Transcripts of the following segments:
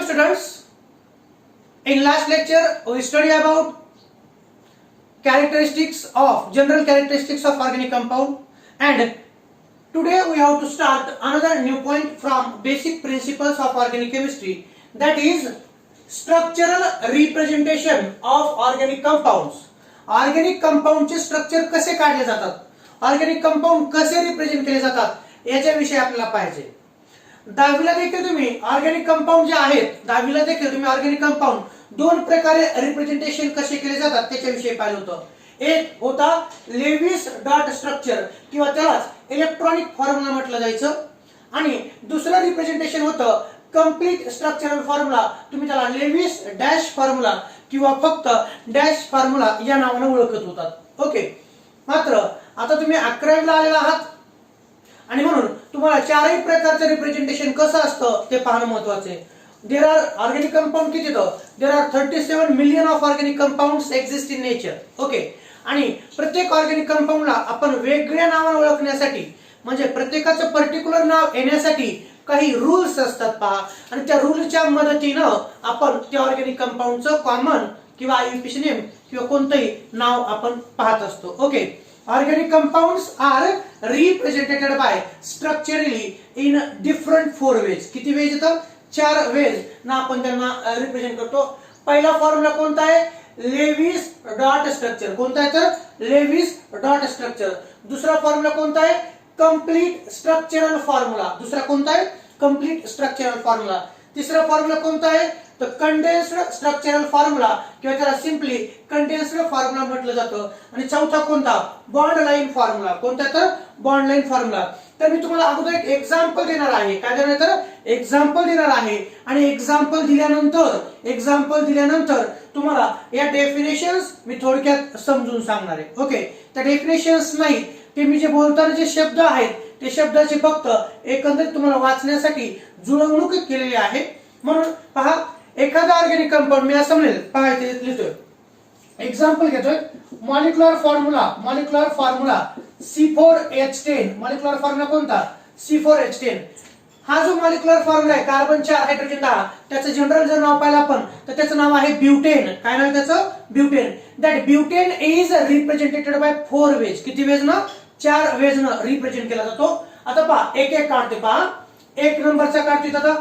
Welcome students. In last lecture we studied about general characteristics of organic compound, and today we have to start another new point from basic principles of organic chemistry, that is structural representation of organic compounds. Organic compound चे structure कसे काढले जातात, organic compound कसे represent केले जातात याच्याविषयी आपल्याला पाहिजे. दहावीला देखील तुम्ही ऑर्गॅनिक कंपाऊंड जे आहेत, दहावीला देखील तुम्ही ऑर्गॅनिक कंपाऊंड दोन प्रकारे रिप्रेझेंटेशन कसे केले जातात त्याच्याविषयी पाहिलं होतं. एक होता लेविस डॉट स्ट्रक्चर किंवा त्यालाच इलेक्ट्रॉनिक फॉर्म्युला म्हटलं जायचं, आणि दुसरं रिप्रेझेंटेशन होतं कंप्लीट स्ट्रक्चरल फॉर्म्युला. तुम्ही त्याला लेविस डॅश फॉर्म्युला किंवा फक्त डॅश फॉर्म्युला या नावाने ओळखत होतात. ओके, मात्र आता तुम्ही 11वीला आलेला आहात आणि म्हणून तुम्हाला चारही प्रकारचं रिप्रेझेंटेशन कसं असतं ते पाहणं महत्त्वाचं आहे. देर आर ऑर्गॅनिक कंपाऊंड किती येतं, there are 37 million of organic compounds exist in nature. Okay, आणि प्रत्येक ऑर्गॅनिक कंपाऊंडला आपण वेगळ्या नावाने ओळखण्यासाठी, म्हणजे प्रत्येकाचं पर्टिक्युलर नाव येण्यासाठी काही रूल्स असतात पहा, आणि त्या रूलच्या मदतीनं आपण त्या ऑर्गॅनिक कंपाऊंडचं कॉमन किंवा आययुपीसी नेम किंवा कोणतंही नाव आपण पाहत असतो. Okay, organic compounds are represented by structurally in different four ways. किती वेज येतात, 4 वेज ना आपण त्यांना रिप्रेझेंट करतो. पहिला फॉर्म्युला कोणता आहे, लेविस डॉट स्ट्रक्चर. कोणता आहे तर लेविस डॉट स्ट्रक्चर. दुसरा फॉर्म्युला कोणता आहे, कंप्लीट स्ट्रक्चरल फॉर्म्युला. दुसरा कोणता आहे, कंप्लीट स्ट्रक्चरल फॉर्म्युला. तिसरा फॉर्म्युला कोणता आहे तर कंडेन्स्ड स्ट्रक्चरल फॉर्म्युला किंवा त्याला सिंपली कंडेन्स्ड फॉर्म्युला म्हटलं जातं. आणि चौथा कोणता, बॉन्ड लाईन फॉर्म्युला. कोणता तर बॉन्ड लाईन फॉर्म्युला. तर मी तुम्हाला अगोदर एक एक्झाम्पल देणार आहे. काय देणार तर एक्झाम्पल देणार आहे, आणि एक्झाम्पल दिल्यानंतर तुम्हाला या डेफिनेशन्स मी थोडक्यात समजून सांगणार आहे. ओके, त्या डेफिनेशन्स नाही, ते मी जे बोलताना जे शब्द आहेत ते शब्दाची फक्त एकंदरीत तुम्हाला वाचण्यासाठी जुळवणूक केलेली आहे. म्हणून पहा, एखादा ऑर्गॅनिक कंपाऊंड मी असं म्हणेल, पहा इथे लिहितोय, एक्झाम्पल घेतोय, molecular formula C4H10. Molecular formula कोणता, C4H10. हा जो मॉलिक्युलर फॉर्म्युला आहे, कार्बन 4 हायड्रोजन 10, त्याचं जनरल जर नाव पाहिलं आपण तर त्याचं नाव आहे ब्युटेन. काय नाव आहे त्याचं, butane. That butane is represented by 4 ways. किती वेज ना, 4 वेज न रिप्रेझेंट केला जातो. आता पहा, एक एक काढते पहा, एक नंबरचा काढतोय. आता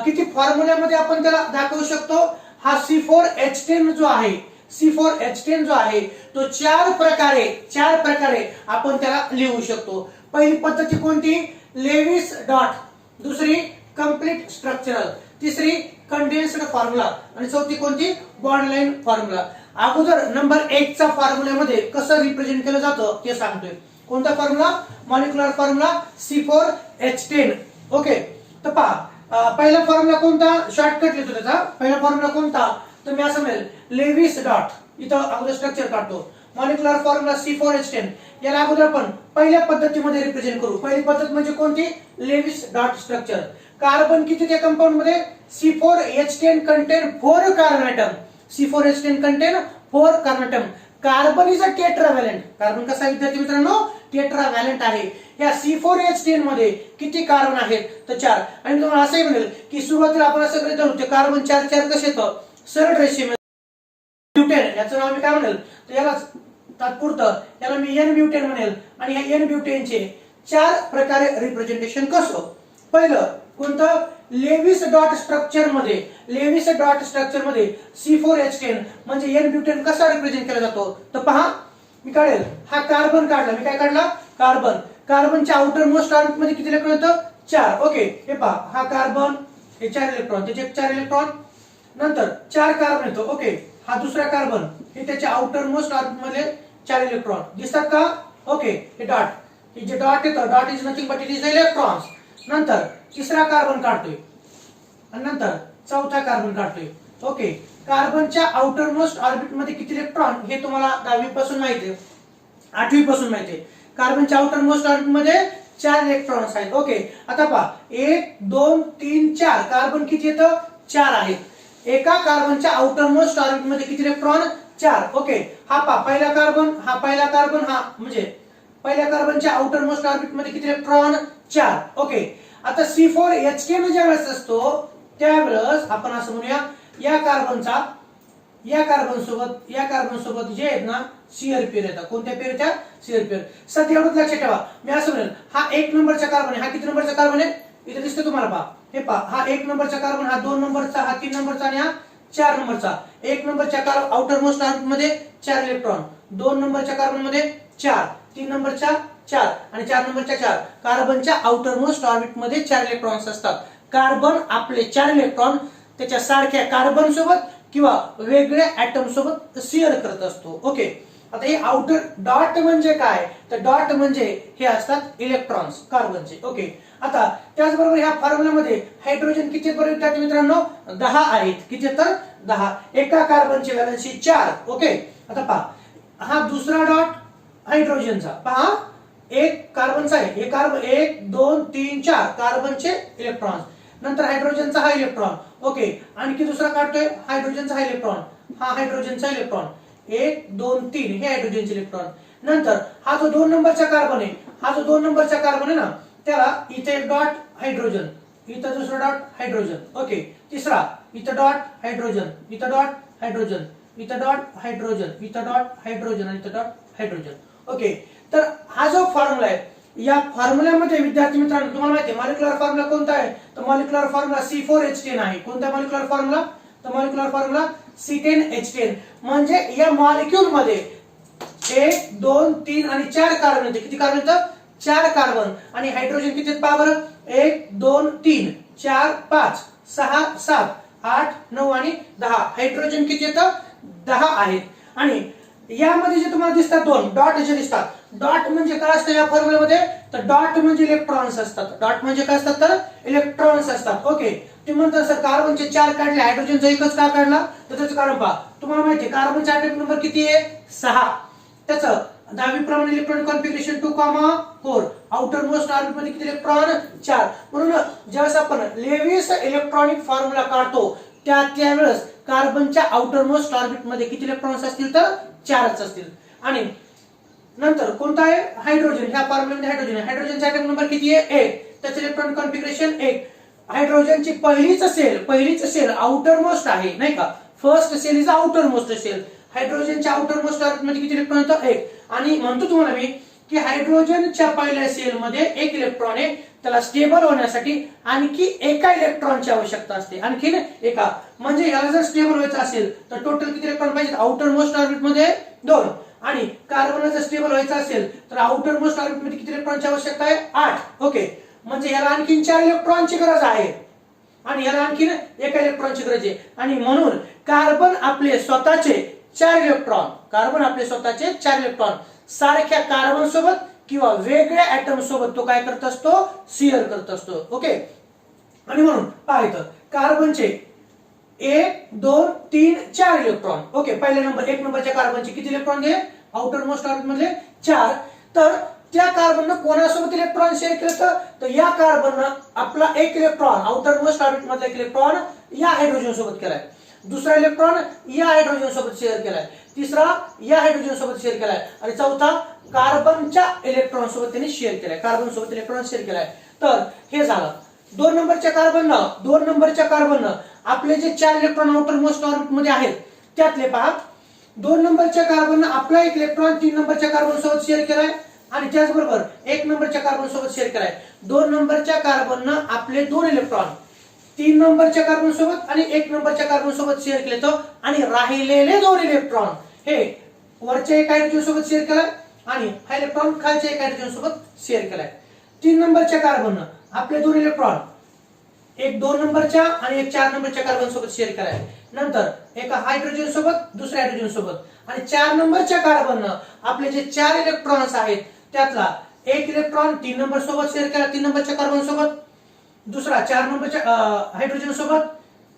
किती फॉर्म्युल्यामध्ये आपण त्याला दाखवू शकतो. हा C4H10 जो आहे तो चार प्रकारे आपण त्याला लिहू शकतो. पहिली पद्धती कोणती, लेविस डॉट. दुसरी कंप्लीट स्ट्रक्चरल. तिसरी कंडेन्स्ड फॉर्म्युला. आणि चौथी कोणती, बॉन्ड लाईन फॉर्म्युला. अगोदर नंबर 1 चा फॉर्म्युल्यामध्ये कसं रिप्रेझेंट केलं जातं ते सांगतोय. कोणता formula, molecular formula C4H10. Okay, तर पहा, पहिला फॉर्म्युला कोणता, शॉर्टकट लिहितो त्याचा. पहिला फॉर्म्युला कोणता तर मी असं म्हणेल लेविस डॉट. इथं अगोदर स्ट्रक्चर काढतो, मॉलिक्युलर फॉर्म्युला C4H10. याला अगोदर आपण पहिल्या पद्धतीमध्ये रिप्रेझेंट करू. पहिली पद्धत म्हणजे कोणती, लेविस डॉट स्ट्रक्चर. कार्बन किती त्या कंपाऊंड मध्ये, C4H10 contain 4 carbon atom. C4H10 contain 4 carbon atom. Carbon is a tetravalent. Carbon कसा विद्यार्थी मित्रांनो, टेट्राव्हॅलेंट आहे. या C4H10 मध्ये किती कार्बन आहेत तर 4. आणि तुम्हाला असंही म्हणेल की सुरुवातीला आपण असं गृहीत धरू ते कार्बन 4 कसे येतं, सरळ रेषेमध्ये. ब्युटेन याचं नाव मी काय म्हणेल तर याला तात्पुरतं याला मी N ब्युटेन म्हणेल. आणि या N ब्युटेनचे 4 प्रकारे रिप्रेझेंटेशन कसं. पहिलं कोणतं, लेविस डॉट स्ट्रक्चर मध्ये C4H10 म्हणजे N ब्युटेन कसा रिप्रेझेंट केला जातो तर पहा, मी काढेल हा कार्बन काढला. मी काय काढला, कार्बनच्या आउटर मोस्ट ऑर्बिट मध्ये किती इलेक्ट्रॉन येतं, 4. ओके, हे पहा, हा कार्बन, हे 4 इलेक्ट्रॉन, त्याचे 4 इलेक्ट्रॉन, नंतर 4 कार्बन येतो. ओके, हा दुसरा कार्बन, हे त्याच्या आउटर मोस्ट ऑर्बिट मध्ये 4 इलेक्ट्रॉन दिसतात का. ओके, हे डॉट, हे जे डॉट येतं, dot is nothing but it is electrons. नंतर तिसरा कार्बन काढतोय आणि नंतर चौथा कार्बन काढतोय. ओके, कार्बनच्या आउटर मोस्ट ऑर्बिट मध्ये किती इलेक्ट्रॉन हे तुम्हाला 10वी पासून माहिती आहे, 8वी पासून माहिती आहे. कार्बनच्या आउटर मोस्ट ऑर्बिट मध्ये 4 इलेक्ट्रॉन्स आहेत. ओके, आता पहा, 1 2 3 4 कार्बन किती येतं, 4 आहेत. एका कार्बनच्या आउटर मोस्ट ऑर्बिट मध्ये किती इलेक्ट्रॉन, 4. ओके, हा पहा, पहिला कार्बन, हा म्हणजे पहिल्या कार्बनच्या आउटर मोस्ट ऑर्बिट मध्ये किती इलेक्ट्रॉन, 4. ओके, आता C4H10 ज्या वेळेस असतो त्यावेळेस आपण असं म्हणूया या कार्बन सोबत जे आहेत ना शिअर पेअर येतात. कोणत्या पेअर येतात? Shear pair. सध्या एवढंच लक्षात ठेवा, मी असं म्हणेल हा 1 नंबरचा कार्बन आहे. हा किती नंबरचा कार्बन आहे? इथे दिसतं तुम्हाला पहा. हे पहा, हा 1 नंबरचा कार्बन, हा 2 नंबरचा, हा 3 नंबरचा आणि हा 4 नंबरचा. 1 नंबरच्या आउटर मोस्ट ऑर्बिट मध्ये 4 इलेक्ट्रॉन, 2 नंबरच्या कार्बन मध्ये 4, 3 नंबरच्या 4 आणि 4 नंबरच्या 4. कार्बनच्या आउटर मोस्ट ऑर्बिट मध्ये 4 इलेक्ट्रॉन्स असतात. कार्बन आपले 4 इलेक्ट्रॉन त्याच्या सारख्या कार्बन सोबत किंवा वेगळ्या ऍटम सोबत शेअर करत असतो. ओके, आता हे आउटर डॉट म्हणजे काय? तर डॉट म्हणजे हे असतात इलेक्ट्रॉन्स कार्बनचे. ओके, आता त्याचबरोबर ह्या फॉर्म्युलामध्ये हायड्रोजन किती बरोबर विद्यार्थी मित्रांनो? 10 आहेत. किती तर 10. एका कार्बनची व्हॅलेन्सी 4. ओके, आता पहा, हा दुसरा डॉट हायड्रोजनचा. पहा, एक कार्बनचा आहे, हे कार्बन 1 2 3 4 कार्बनचे इलेक्ट्रॉन्स. नंतर हायड्रोजनचा हा इलेक्ट्रॉन. ओके, आणखी दुसरा काढतोय हायड्रोजनचा हा इलेक्ट्रॉन, हा हायड्रोजनचा इलेक्ट्रॉन. 1 2 3 हे हायड्रोजनचे इलेक्ट्रॉन. नंतर हा जो 2 नंबरचा कार्बन आहे, हा जो 2 नंबरचा कार्बन आहे ना, त्याला इथे एक डॉट हायड्रोजन, इथं दुसरा डॉट हायड्रोजन. ओके, तिसरा इथं डॉट हायड्रोजन, इथं डॉट हायड्रोजन, इथं डॉट हायड्रोजन, इथं डॉट हायड्रोजन आणि इथं डॉट हायड्रोजन. ओके, तर हा जो फॉर्म्युला आहे, या फॉर्म्युल्यामध्ये विद्यार्थी मित्रांनो तुम्हाला माहिती आहे मॉलिक्युलर फॉर्म्युला कोणता आहे? तर मॉलिक्युलर फॉर्म्युला C4H10 आहे. कोणता मॉलिक्युलर फॉर्म्युला? तर मॉलिक्युलर फॉर्म्युला C10H10. म्हणजे या मॉलिक्यूल मध्ये 1 2 3 आणि 4 कार्बन येते. किती कार्बन येतं? 4 कार्बन. आणि हायड्रोजन किती आहेत पहा बरं? 1 2 3 4 5 6 7 8 9 आणि 10. हायड्रोजन किती येतं? 10 आहेत. आणि यामध्ये जे तुम्हाला दिसतात दोन डॉट जे दिसतात, डॉट म्हणजे काय असतं या फॉर्म्युल्यामध्ये? तर डॉट म्हणजे इलेक्ट्रॉन्स असतात. डॉट म्हणजे काय असतात? तर इलेक्ट्रॉन्स असतात. ओके, तुम्ही म्हणता सर कार्बनचे 4 काढले, हायड्रोजनचा एकच का काढला? तर त्याचं कारण पहा, तुम्हाला माहिती आहे कार्बनचा ऍटॉमिक नंबर किती आहे? 6. त्याचं 10वी प्रमाणे electronic configuration 2,4. Outer most orbit मध्ये किती इलेक्ट्रॉन? 4. म्हणून ज्यावेळेस आपण लेविस इलेक्ट्रॉनिक फॉर्म्युला काढतो त्यावेळेस कार्बनच्या आउटर मोस्ट ऑर्बिट मध्ये किती इलेक्ट्रॉन्स असतील? तर 4च असतील. आणि नंतर कोणता आहे? हायड्रोजन. ह्या फॉर्म्युल्यामध्ये हायड्रोजन आहे. हायड्रोजनचा ऍटॉमिक नंबर किती आहे? 1. त्याचं इलेक्ट्रॉनिक कॉन्फिगरेशन 1. हायड्रोजनची पहिलीच सेल आउटर मोस्ट आहे, नाही का? First shell is outermost shell. हायड्रोजनच्या आउटर मोस्ट ऑर्बिट मध्ये किती इलेक्ट्रॉन येतं? 1. आणि म्हणतो तुम्हाला मी की हायड्रोजनच्या पहिल्या सेल मध्ये 1 इलेक्ट्रॉन आहे. त्याला स्टेबल होण्यासाठी आणखी एका इलेक्ट्रॉनची आवश्यकता असते. आणखी एका, म्हणजे याला जर स्टेबल व्हायचं असेल तर टोटल किती इलेक्ट्रॉन पाहिजे? आउटर मोस्ट ऑर्बिट मध्ये 2. आणि कार्बन जर स्टेबल व्हायचं असेल तर आउटर मोस्ट ऑर्बिट मध्ये किती इलेक्ट्रॉनची आवश्यकता आहे? 8. ओके, म्हणजे याला आणखीन 4 इलेक्ट्रॉनची गरज आहे आणि याला आणखीन एका इलेक्ट्रॉनची गरज आहे. आणि म्हणून कार्बन आपले स्वतःचे 4 इलेक्ट्रॉन सारख्या कार्बन सोबत किंवा वेगळ्या ऍटम सोबत तो काय करत असतो? शेअर करत असतो. ओके, आणि म्हणून पाहायचं कार्बनचे 1 2 3 4 इलेक्ट्रॉन. ओके, पहिल्या नंबर 1 नंबरच्या कार्बनचे किती इलेक्ट्रॉन घे? आउटर मोस्ट ऑर्बिट मधले 4. तर त्या कार्बननं कोणासोबत इलेक्ट्रॉन शेअर केलं? तर या कार्बननं आपला 1 इलेक्ट्रॉन आउटर मोस्ट ऑर्बिट मधला 1 इलेक्ट्रॉन या हायड्रोजन सोबत केलाय. दुसरा इलेक्ट्रॉन या हायड्रोजन सोबत शेअर केलाय. तिसरा या हायड्रोजन सोबत शेअर केलाय. आणि चौथा कार्बनच्या इलेक्ट्रॉन सोबत त्यांनी शेअर केलाय. कार्बन सोबत इलेक्ट्रॉन शेअर केलाय. तर हे झालं 2 नंबरच्या कार्बननं आपले जे 4 इलेक्ट्रॉन आउटर मोस्ट ऑर्बिट मध्ये आहेत त्यातले पहा 2 नंबरच्या कार्बननं आपला 1 इलेक्ट्रॉन 3 नंबरच्या कार्बन सोबत शेअर केलाय. आणि त्याचबरोबर 1 नंबरच्या कार्बन सोबत शेअर केलाय. 2 नंबरच्या कार्बननं आपले 2 इलेक्ट्रॉन 3 नंबरच्या कार्बन सोबत आणि 1 नंबरच्या कार्बन सोबत शेअर केले. तो आणि राहिलेले 2 इलेक्ट्रॉन हे वरच्या 1 हायड्रोजन सोबत शेअर केलाय आणि हा इलेक्ट्रॉन खालच्या 1 हायड्रोजन सोबत शेअर केलाय. 3 नंबरच्या कार्बननं आपले 2 इलेक्ट्रॉन एक 2 नंबरच्या आणि एक 4 नंबरच्या कार्बन सोबत शेअर केलाय. नंतर एका हायड्रोजन सोबत दुसऱ्या हायड्रोजन सोबत आणि 4 नंबरच्या कार्बननं आपले जे 4 इलेक्ट्रॉन्स आहेत त्यातला 1 इलेक्ट्रॉन 3 नंबर सोबत शेअर केला 3 नंबरच्या कार्बन सोबत, दुसरा 4 नंबरच्या हायड्रोजन सोबत,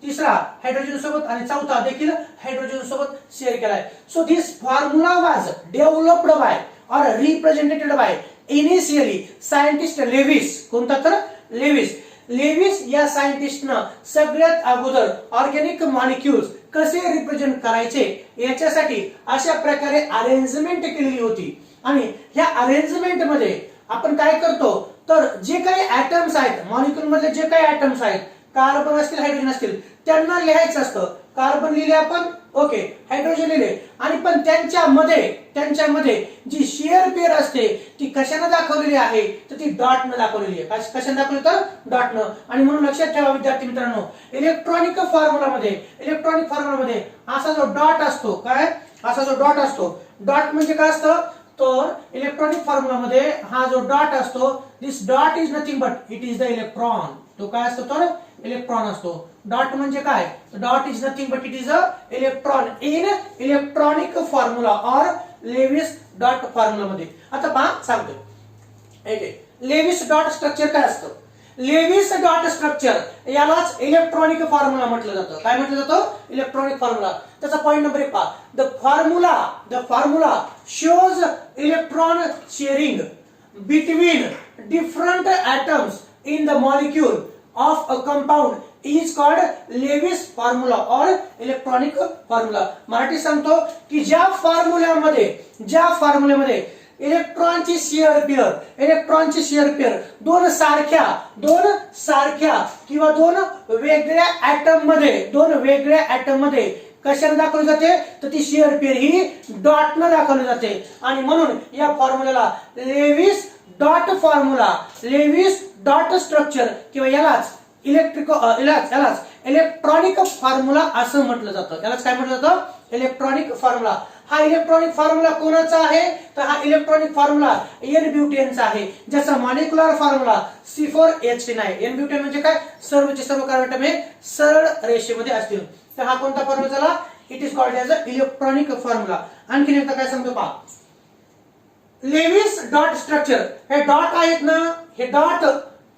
तिसरा हायड्रोजन सोबत आणि चौथा देखील हायड्रोजन सोबत शेअर केलाय. So this formula was developed by or represented by initially scientist Lewis. कोणता? तर लेविस या सायंटिस्टनं सगळ्यात अगोदर ऑर्गॅनिक मॉलिक्युल्स कसे रिप्रेझेंट करायचे याच्यासाठी अशा प्रकारे अरेंजमेंट केलेली होती. आणि ह्या अरेंजमेंट मध्ये आपण काय करतो तर जे काही ऍटम्स आहेत मॉलिक्यूल मध्ये जे काही ऍटम्स आहेत कार्बन असतील हायड्रोजन असतील त्यांना लिहायचं असतं. कार्बन लिहिले आपण, ओके, हायड्रोजन लिहिले, आणि पण त्यांच्यामध्ये जी शेअर पेअर असते ती कशाने दाखवलेली आहे तर ती डॉटने दाखवलेली आहे. कशाने दाखवली तर डॉटनं. आणि म्हणून लक्षात ठेवा विद्यार्थी मित्रांनो, इलेक्ट्रॉनिक फॉर्म्युलामध्ये असा जो डॉट असतो, काय असा जो डॉट असतो, डॉट म्हणजे काय असतं तर इलेक्ट्रॉनिक फॉर्म्युलामध्ये हा जो डॉट असतो, this dot is nothing but it is the electron. तो काय असतो तर इलेक्ट्रॉन असतो. डॉट म्हणजे काय, dot is nothing but it is a electron in electronic formula और लेविस डॉट फॉर्म्युला मध्ये. आता पहा सांगतो, लेविस डॉट स्ट्रक्चर काय असतं. लेविस डॉट स्ट्रक्चर यालाच इलेक्ट्रॉनिक फॉर्म्युला म्हटलं जातं. काय म्हटलं जातं, इलेक्ट्रॉनिक फॉर्म्युला. त्याचा पॉइंट नंबर 1 पहा, the formula shows electron sharing between different atoms in the molecule of a compound is called Lewis formula or electronic formula. Marathi सांगतो की ज्या फॉर्म्युल्यामध्ये इलेक्ट्रॉनची शेअर पेअर दोन सारख्या किंवा दोन वेगळ्या ऍटम मध्ये कशाने दाखवली जाते तर ती शेअर पेअर ही डॉटने दाखवली जाते. आणि म्हणून या फॉर्म्युल्याला लेविस डॉट स्ट्रक्चर किंवा यालाच इलेक्ट्रॉनिक फॉर्म्युला असं म्हटलं जातं. यालाच काय म्हटलं जातं, इलेक्ट्रॉनिक फॉर्म्युला. हा इलेक्ट्रॉनिक फॉर्म्युला कोणाचा आहे तर हा इलेक्ट्रॉनिक फॉर्म्युला एन ब्युटेनचा आहे, ज्याचा मॉलिक्युलर फॉर्म्युला C4H10 आहे. एन ब्युटेन म्हणजे काय, सर्वचे सर्व कार्बन ॲटम हे सरळ रेषेमध्ये असतील. तर हा कोणता फॉर्म्युला झाला, it is called as a electronic formula. आणखी एकदा काय सांगतो पहा, लेविस डॉट स्ट्रक्चर, हे डॉट आहेत ना, हे डॉट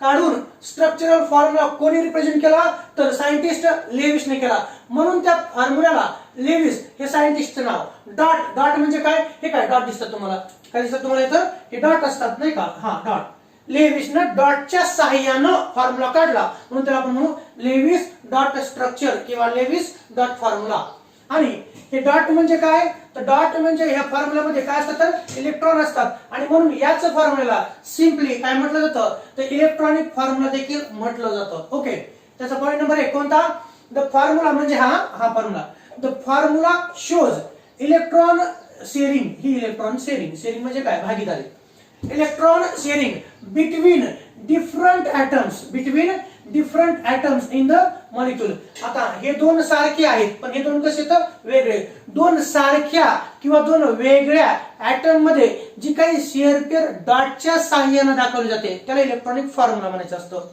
काढून स्ट्रक्चरल फॉर्म्युला कोणी रिप्रेझेंट केला तर सायंटिस्ट लेविसने केला. म्हणून त्या फॉर्म्युल्याला लेविस हे सायंटिस्टचं नाव. डॉट म्हणजे काय, हे काय डॉट दिसतात तुम्हाला, काय दिसतात तुम्हाला इथं, हे डॉट असतात नाही का, हा डॉट. लेविसनं डॉटच्या सहाय्यानं फॉर्म्युला काढला म्हणून त्याला आपण म्हणू लेविस डॉट स्ट्रक्चर किंवा लेविस डॉट फॉर्म्युला. आणि हे डॉट म्हणजे काय तर डॉट म्हणजे ह्या फॉर्म्युल्यामध्ये काय असतं तर इलेक्ट्रॉन असतात. आणि म्हणून याच फॉर्म्युल्याला सिम्पली काय म्हटलं जातं तर इलेक्ट्रॉनिक फॉर्म्युला देखील म्हटलं जातं. ओके, त्याचा पॉइंट नंबर 1 कोणता, द फॉर्म्युला म्हणजे हा फॉर्म्युला. The formula shows electron sharing, ही इलेक्ट्रॉन शेअरिंग म्हणजे काय, भागीदारी. Electron sharing between different atoms in the molecule. आता हे दोन सारखे आहेत पण हे दोन कसे तर वेगळे. दोन सारख्या किंवा दोन वेगळ्या ऍटम मध्ये जी काही शेअर पेअर डॉटच्या सहाय्याने दाखवली जाते त्याला इलेक्ट्रॉनिक फॉर्म्युला म्हणायचं असतं.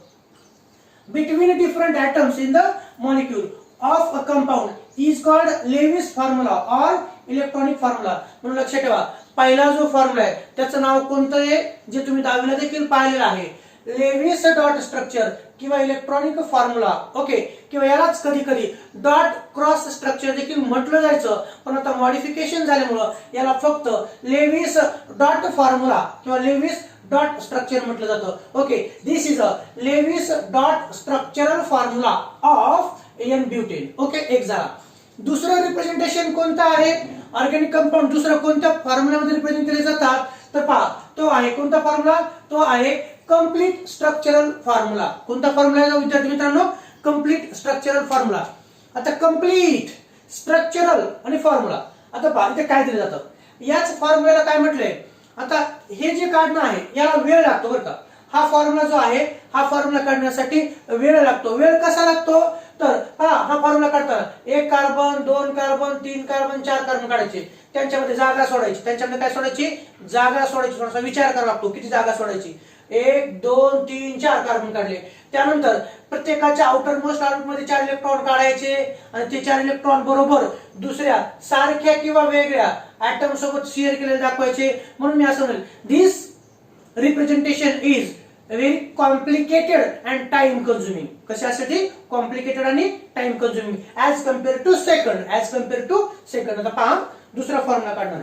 Between different atoms in the molecule of a compound is called Lewis formula or electronic formula. म्हणून लक्षात ठेवा, पहिला जो फॉर्म्युला आहे त्याचं नाव कोणतं आहे जे तुम्ही 10वीला देखील पाहिलेलं आहे, लेविस डॉट स्ट्रक्चर किंवा इलेक्ट्रॉनिक फॉर्म्युला. ओके, किंवा यालाच कधी कधी डॉट क्रॉस स्ट्रक्चर देखील म्हटलं जायचं, पण आता मॉडिफिकेशन झाल्यामुळं याला फक्त लेविस डॉट फॉर्म्युला किंवा लेविस डॉट स्ट्रक्चर म्हटलं जातं. Okay, this is a Lewis dot structural formula of n butane. Okay, एक झाला. दुसरं रिप्रेझेंटेशन कोणतं आहे, ऑर्गॅनिक कंपाऊंड दुसरं कोणत्या फॉर्म्युल्यामध्ये रिप्रेझेंट केले जातात तर पहा, तो आहे कोणता फॉर्म्युला, तो आहे कंप्लीट स्ट्रक्चरल फॉर्म्युला. कोणता फॉर्म्युला आहे विद्यार्थी मित्रांनो, कंप्लीट स्ट्रक्चरल फॉर्म्युला. आता कंप्लीट स्ट्रक्चरल आणि फॉर्म्युला, आता पहा इथे काय दिलं जातं, याच फॉर्म्युल्याला काय म्हटलंय, आता हे जे काढणं आहे याला वेळ लागतो बरं का. हा फॉर्म्युला जो आहे हा फॉर्म्युला काढण्यासाठी वेळ लागतो. वेळ कसा लागतो तर हा फॉर्म्युला काढताना 1 कार्बन 2 कार्बन 3 कार्बन 4 कार्बन काढायचे, त्यांच्यामध्ये जागा सोडायची, त्यांच्यामध्ये काय सोडायची, जागा सोडायची. थोडासा विचार करावा लागतो किती जागा सोडायची. 1 2 3 4 कार्बन काढले, त्यानंतर प्रत्येकाच्या आउटर मोस्ट ऑर्बिटमध्ये 4 इलेक्ट्रॉन काढायचे आणि ते 4 इलेक्ट्रॉन बरोबर दुसऱ्या सारख्या किंवा वेगळ्या ऍटम सोबत शेअर केलेले दाखवायचे. म्हणून मी असं म्हणेल, this representation is very complicated and time consuming. कशासाठी, कॉम्प्लिकेटेड आणि time consuming as compare to second. आता पहा दुसरा फॉर्म्युला काढणार.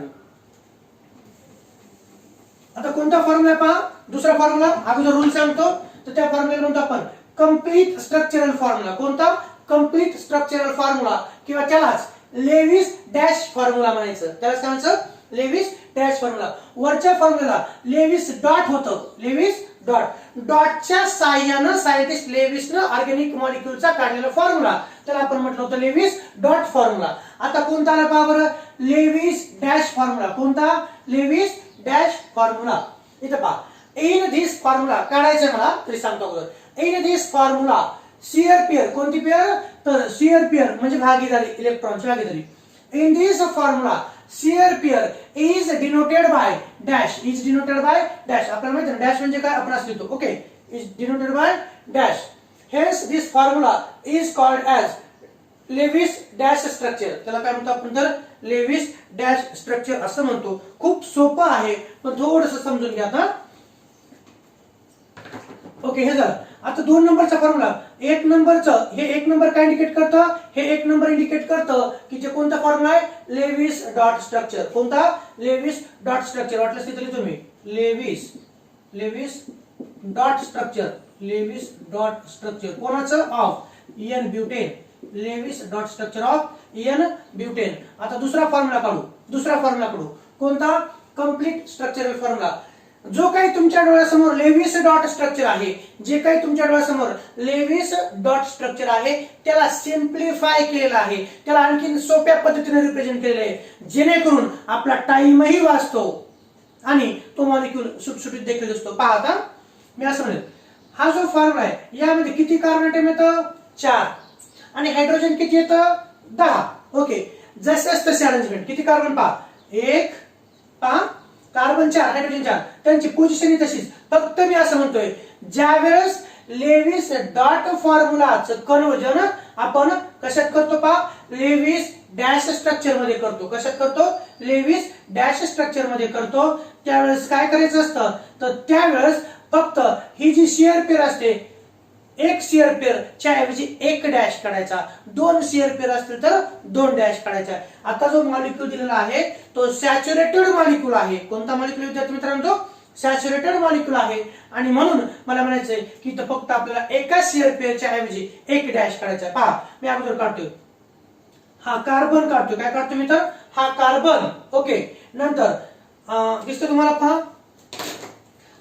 आता कोणता फॉर्म्युला पहा, दुसरा फॉर्म्युला. अगोदर रूल सांगतो तर त्या फॉर्म्युला म्हणतो आपण कंप्लीट स्ट्रक्चरल फॉर्म्युला. कोणता, कंप्लीट स्ट्रक्चरल फॉर्म्युला किंवा त्यालाच लेविस डॅश फॉर्म्युला म्हणायचं. त्याला काय म्हणायचं, लेविस डॅश फॉर्म्युला. वरच्या फॉर्म्युला लेविस डॉट होतं, लेविस डॉटच्या साह्यानं सायंटिस्ट लेविसनं ऑर्गॅनिक मॉलिक्यूलचा काढलेला फॉर्म्युला, त्याला आपण म्हटलं होतं लेविस डॉट फॉर्म्युला. आता कोणता आला पहा बरं, लेविस डॅश फॉर्म्युला. कोणता? Lewis dash formula. इथं पहा, इन धिस फॉर्म्युला काढायचं मला तरी सांगतो अगोदर. In this formula shear pair, कोणती पेअर? तर शियर पेअर म्हणजे भागीदारी, इलेक्ट्रॉनची भागीदारी. In this formula shear pair is denoted by dash. Is denoted by dash. आपल्याला माहिती आहे डॅश म्हणजे काय, आपण असं लिहितो. Okay, is denoted by dash. Hence this formula is called as Lewis dash structure. त्याला काय म्हणतो आपण? तर लेविस डॅश स्ट्रक्चर असं म्हणतो. खूप सोपं आहे, पण थोडंसं समजून घ्या आता. ओके, हे झालं. आता 2 नंबरचा फॉर्म्युला. 1 नंबरचं, हे 1 नंबर काय इंडिकेट करतं? हे 1 नंबर इंडिकेट करतं की जे कोणता फॉर्म्युला आहे? Lewis dot structure. कोणता? Lewis dot structure. वाटलं तिथे लिहितो मी Lewis dot structure. Lewis dot structure कोणाचं? Of n butane. Lewis dot structure of n butane. आता दुसरा फॉर्म्युला काढू. कोणता? Complete structural formula. जो काही तुमच्या डोळ्यासमोर लेविस डॉट स्ट्रक्चर आहे, जे काही तुमच्या डोळ्यासमोर लेविस डॉट स्ट्रक्चर आहे, त्याला सिम्प्लिफाय केलेलं आहे, त्याला आणखी सोप्या पद्धतीने रिप्रेझेंट केलेलं आहे, जेणेकरून आपला टाइमही वाचतो आणि तो मॉलिक्यूल सुटसुटीत देखील दिसतो. पहा आता मी असं म्हणेल, हा जो फॉर्म्युला आहे यामध्ये किती कार्बन ॲटम येतं? 4. आणि हायड्रोजन किती येतं? 10. ओके, जसं तसे अरेंजमेंट. किती कार्बन पहा? 1, पहा कार्बन 4, हायड्रोजन 4. त्यांची पोझिशन तशीच. फक्त मी असं म्हणतोय, ज्या वेळेस लेविस डॉट फॉर्म्युलाचं कन्वर्जन आपण कशात करतो पहा? लेविस डॅश स्ट्रक्चर मध्ये करतो. कशात करतो? लेविस डॅश स्ट्रक्चर मध्ये करतो. त्यावेळेस काय करायचं असतं? तर त्यावेळेस फक्त ही जी शियर पेअर असते, एक शियर पेअर च्या ऐवजी 1 डॅश काढायचा. 2 शियर पेअर असतील तर 2 डॅश काढायचा. आता जो मॉलिक्यूल दिलेला आहे तो सॅच्युरेटेड मॉलिक्यूल आहे. कोणता मॉलिक्यूल विद्यार्थी मित्रांनो? सॅच्युरेटेड मॉलिक्यूल आहे. आणि म्हणून मला म्हणायचंय की इथं फक्त आपल्याला एका शियर पेअरच्या ऐवजी 1 डॅश काढायचा. पहा मी अगोदर काढतोय, हा कार्बन काढतोय. काय काढतोय मी तर? हा कार्बन. ओके, नंतर दिसतो तुम्हाला पहा,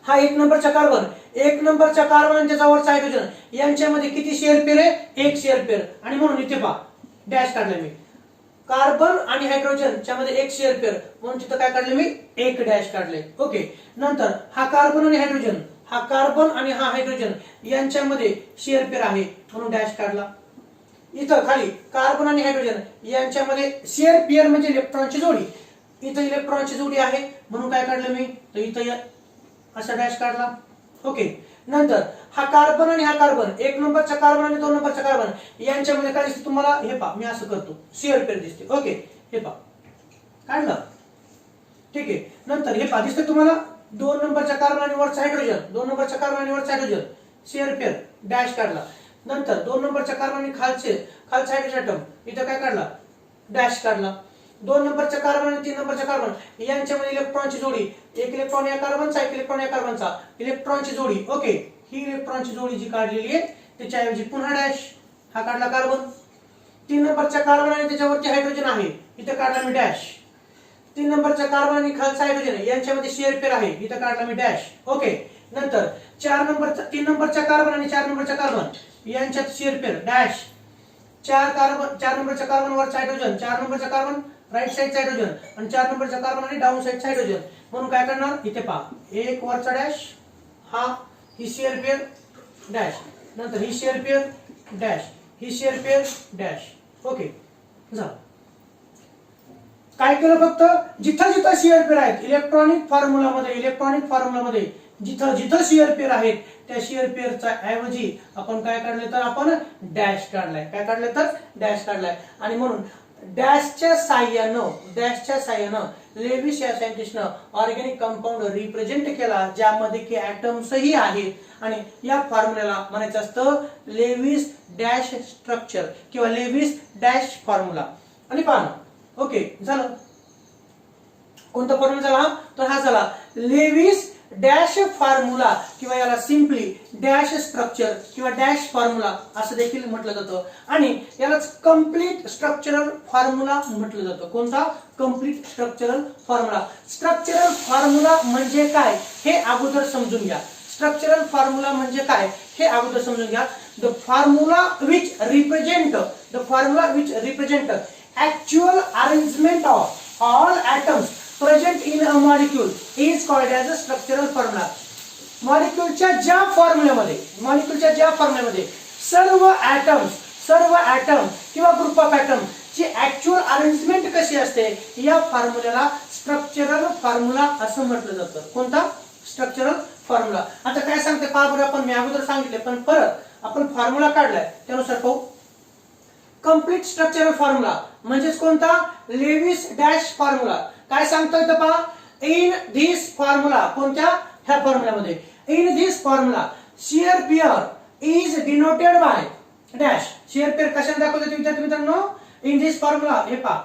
हा 1 नंबरचा कार्बन. 1 नंबरच्या कार्बन आणि त्याच्यावरचा हायड्रोजन यांच्यामध्ये किती शेअर पेअर आहे? 1 शेअर पेअर. आणि म्हणून इथे पहा डॅश काढले मी. कार्बन आणि हायड्रोजनच्या मध्ये 1 शेअर पेअर, म्हणून तिथं काय काढले मी? 1 डॅश काढले. ओके, नंतर हा कार्बन आणि हायड्रोजन, हा कार्बन आणि हा हायड्रोजन यांच्यामध्ये शेअर पेअर आहे, म्हणून डॅश काढला. इथं खाली कार्बन आणि हायड्रोजन यांच्यामध्ये शेअर पेअर म्हणजे इलेक्ट्रॉनची जोडी. इथं इलेक्ट्रॉनची जोडी आहे, म्हणून काय काढलं मी? तर इथं असा डॅश काढला. ओके, नंतर हा कार्बन आणि हा कार्बन, 1 नंबरचा कार्बन आणि 2 नंबरचा कार्बन यांच्यामध्ये काय दिसतं तुम्हाला? हे पहा मी असं करतो, शेअर पेअर दिसते. ओके, हे पहा काढलं. ठीक आहे, नंतर हे पहा दिसतं तुम्हाला 2 नंबरचा कार्बन आणि वरचा हायड्रोजन, 2 नंबरचा कार्बन आणि वरचा हायड्रोजन शेअर पेअर, डॅश काढला. नंतर 2 नंबरचा कार्बन आणि खालचा हायड्रोजन ॲटम, इथं काय काढला? डॅश काढला. 2 नंबरच्या कार्बन आणि 3 नंबरच्या कार्बन यांच्यामध्ये इलेक्ट्रॉनची जोडी, 1 इलेक्ट्रॉन या कार्बनचा, 1 इलेक्ट्रॉन या कार्बनचा, इलेक्ट्रॉनची जोडी. ओके, ही इलेक्ट्रॉनची जोडी जी काढलेली आहे त्याच्याऐवजी पुन्हा डॅश, हा काढला कार्बन. 3 नंबरच्या कार्बन आणि त्याच्यावरती हायड्रोजन आहे, इथं काढला मी डॅश. 3 नंबरच्या कार्बन आणि खालचा हायड्रोजन यांच्यामध्ये शेअर पेअर आहे, इथं काढला मी डॅश. ओके, नंतर 3 नंबरच्या कार्बन आणि 4 नंबरच्या कार्बन यांच्यात शेअर पेअर, डॅश. 4 नंबरच्या कार्बन वरचा हायड्रोजन, 4 नंबरचा कार्बन राईट साइडचा हायड्रोजन आणि 4 नंबरचा कार्बन आणि डाऊन साइडचा हायड्रोजन, म्हणून काय करणार? इथे पहा 1 वरचा डॅश, हा ही शेअर पेअर डॅश, नंतर ही शेअर पेअर डॅश, ही शेअर पेअर डॅश. ओके, झालं. काय केलं? फक्त जिथं जिथं शेअर पेअर आहेत इलेक्ट्रॉनिक फॉर्म्युलामध्ये जिथं जिथं शेअर पेअर आहेत त्या शेअर पेअरच्या ऐवजी आपण काय काढले? तर आपण डॅश काढलाय. काय काढले? तर डॅश काढलाय. आणि म्हणून डॅशच्या साह्यानं लेविस या सायंटिस्टनं ऑर्गॅनिक कंपाऊंड रिप्रेझेंट केला, ज्यामध्ये की ॲटम्सही आहेत. आणि या फॉर्म्युल्याला म्हणायचं असतं लेविस डॅश स्ट्रक्चर किंवा लेविस डॅश फॉर्म्युला. आणि पहा, ओके झालं. कोणता फॉर्म्युला झाला? तर हा झाला लेविस डॅश फॉर्म्युला किंवा याला सिम्पली डॅश स्ट्रक्चर किंवा डॅश फॉर्म्युला असं देखील म्हटलं जातं. आणि यालाच कंप्लीट स्ट्रक्चरल फॉर्म्युला म्हटलं जातं. कोणता? Complete structural formula. Structural formula म्हणजे काय हे अगोदर समजून घ्या. स्ट्रक्चरल फॉर्म्युला म्हणजे काय हे अगोदर समजून घ्या. The formula which represent actual arrangement of all atoms present in a molecule is called as a structural formula. मॉलिक्यूलच्या ज्या फॉर्म्युल्यामध्ये सर्व ॲटम किंवा ग्रुप ऑफ ॲटम ची ऍक्च्युअल अरेंजमेंट कशी असते या फॉर्म्युल्याला स्ट्रक्चरल फॉर्म्युला असं म्हटलं जातं. कोणता? Structural formula. आता काय सांगते पहा बरं, आपण मी अगोदर सांगितले पण परत आपण फॉर्म्युला काढलाय त्यानुसार पाहू. कंप्लीट स्ट्रक्चरल फॉर्म्युला म्हणजेच कोणता? Lewis dash formula. काय सांगता येतं पहा, इन धिस फॉर्म्युला, कोणत्या? ह्या फॉर्म्युल्यामध्ये. In this formula shear pair is denoted by dash. Shared pair कशाने दाखवते विद्यार्थी मित्रांनो? इन धिस फॉर्म्युला, हे पहा.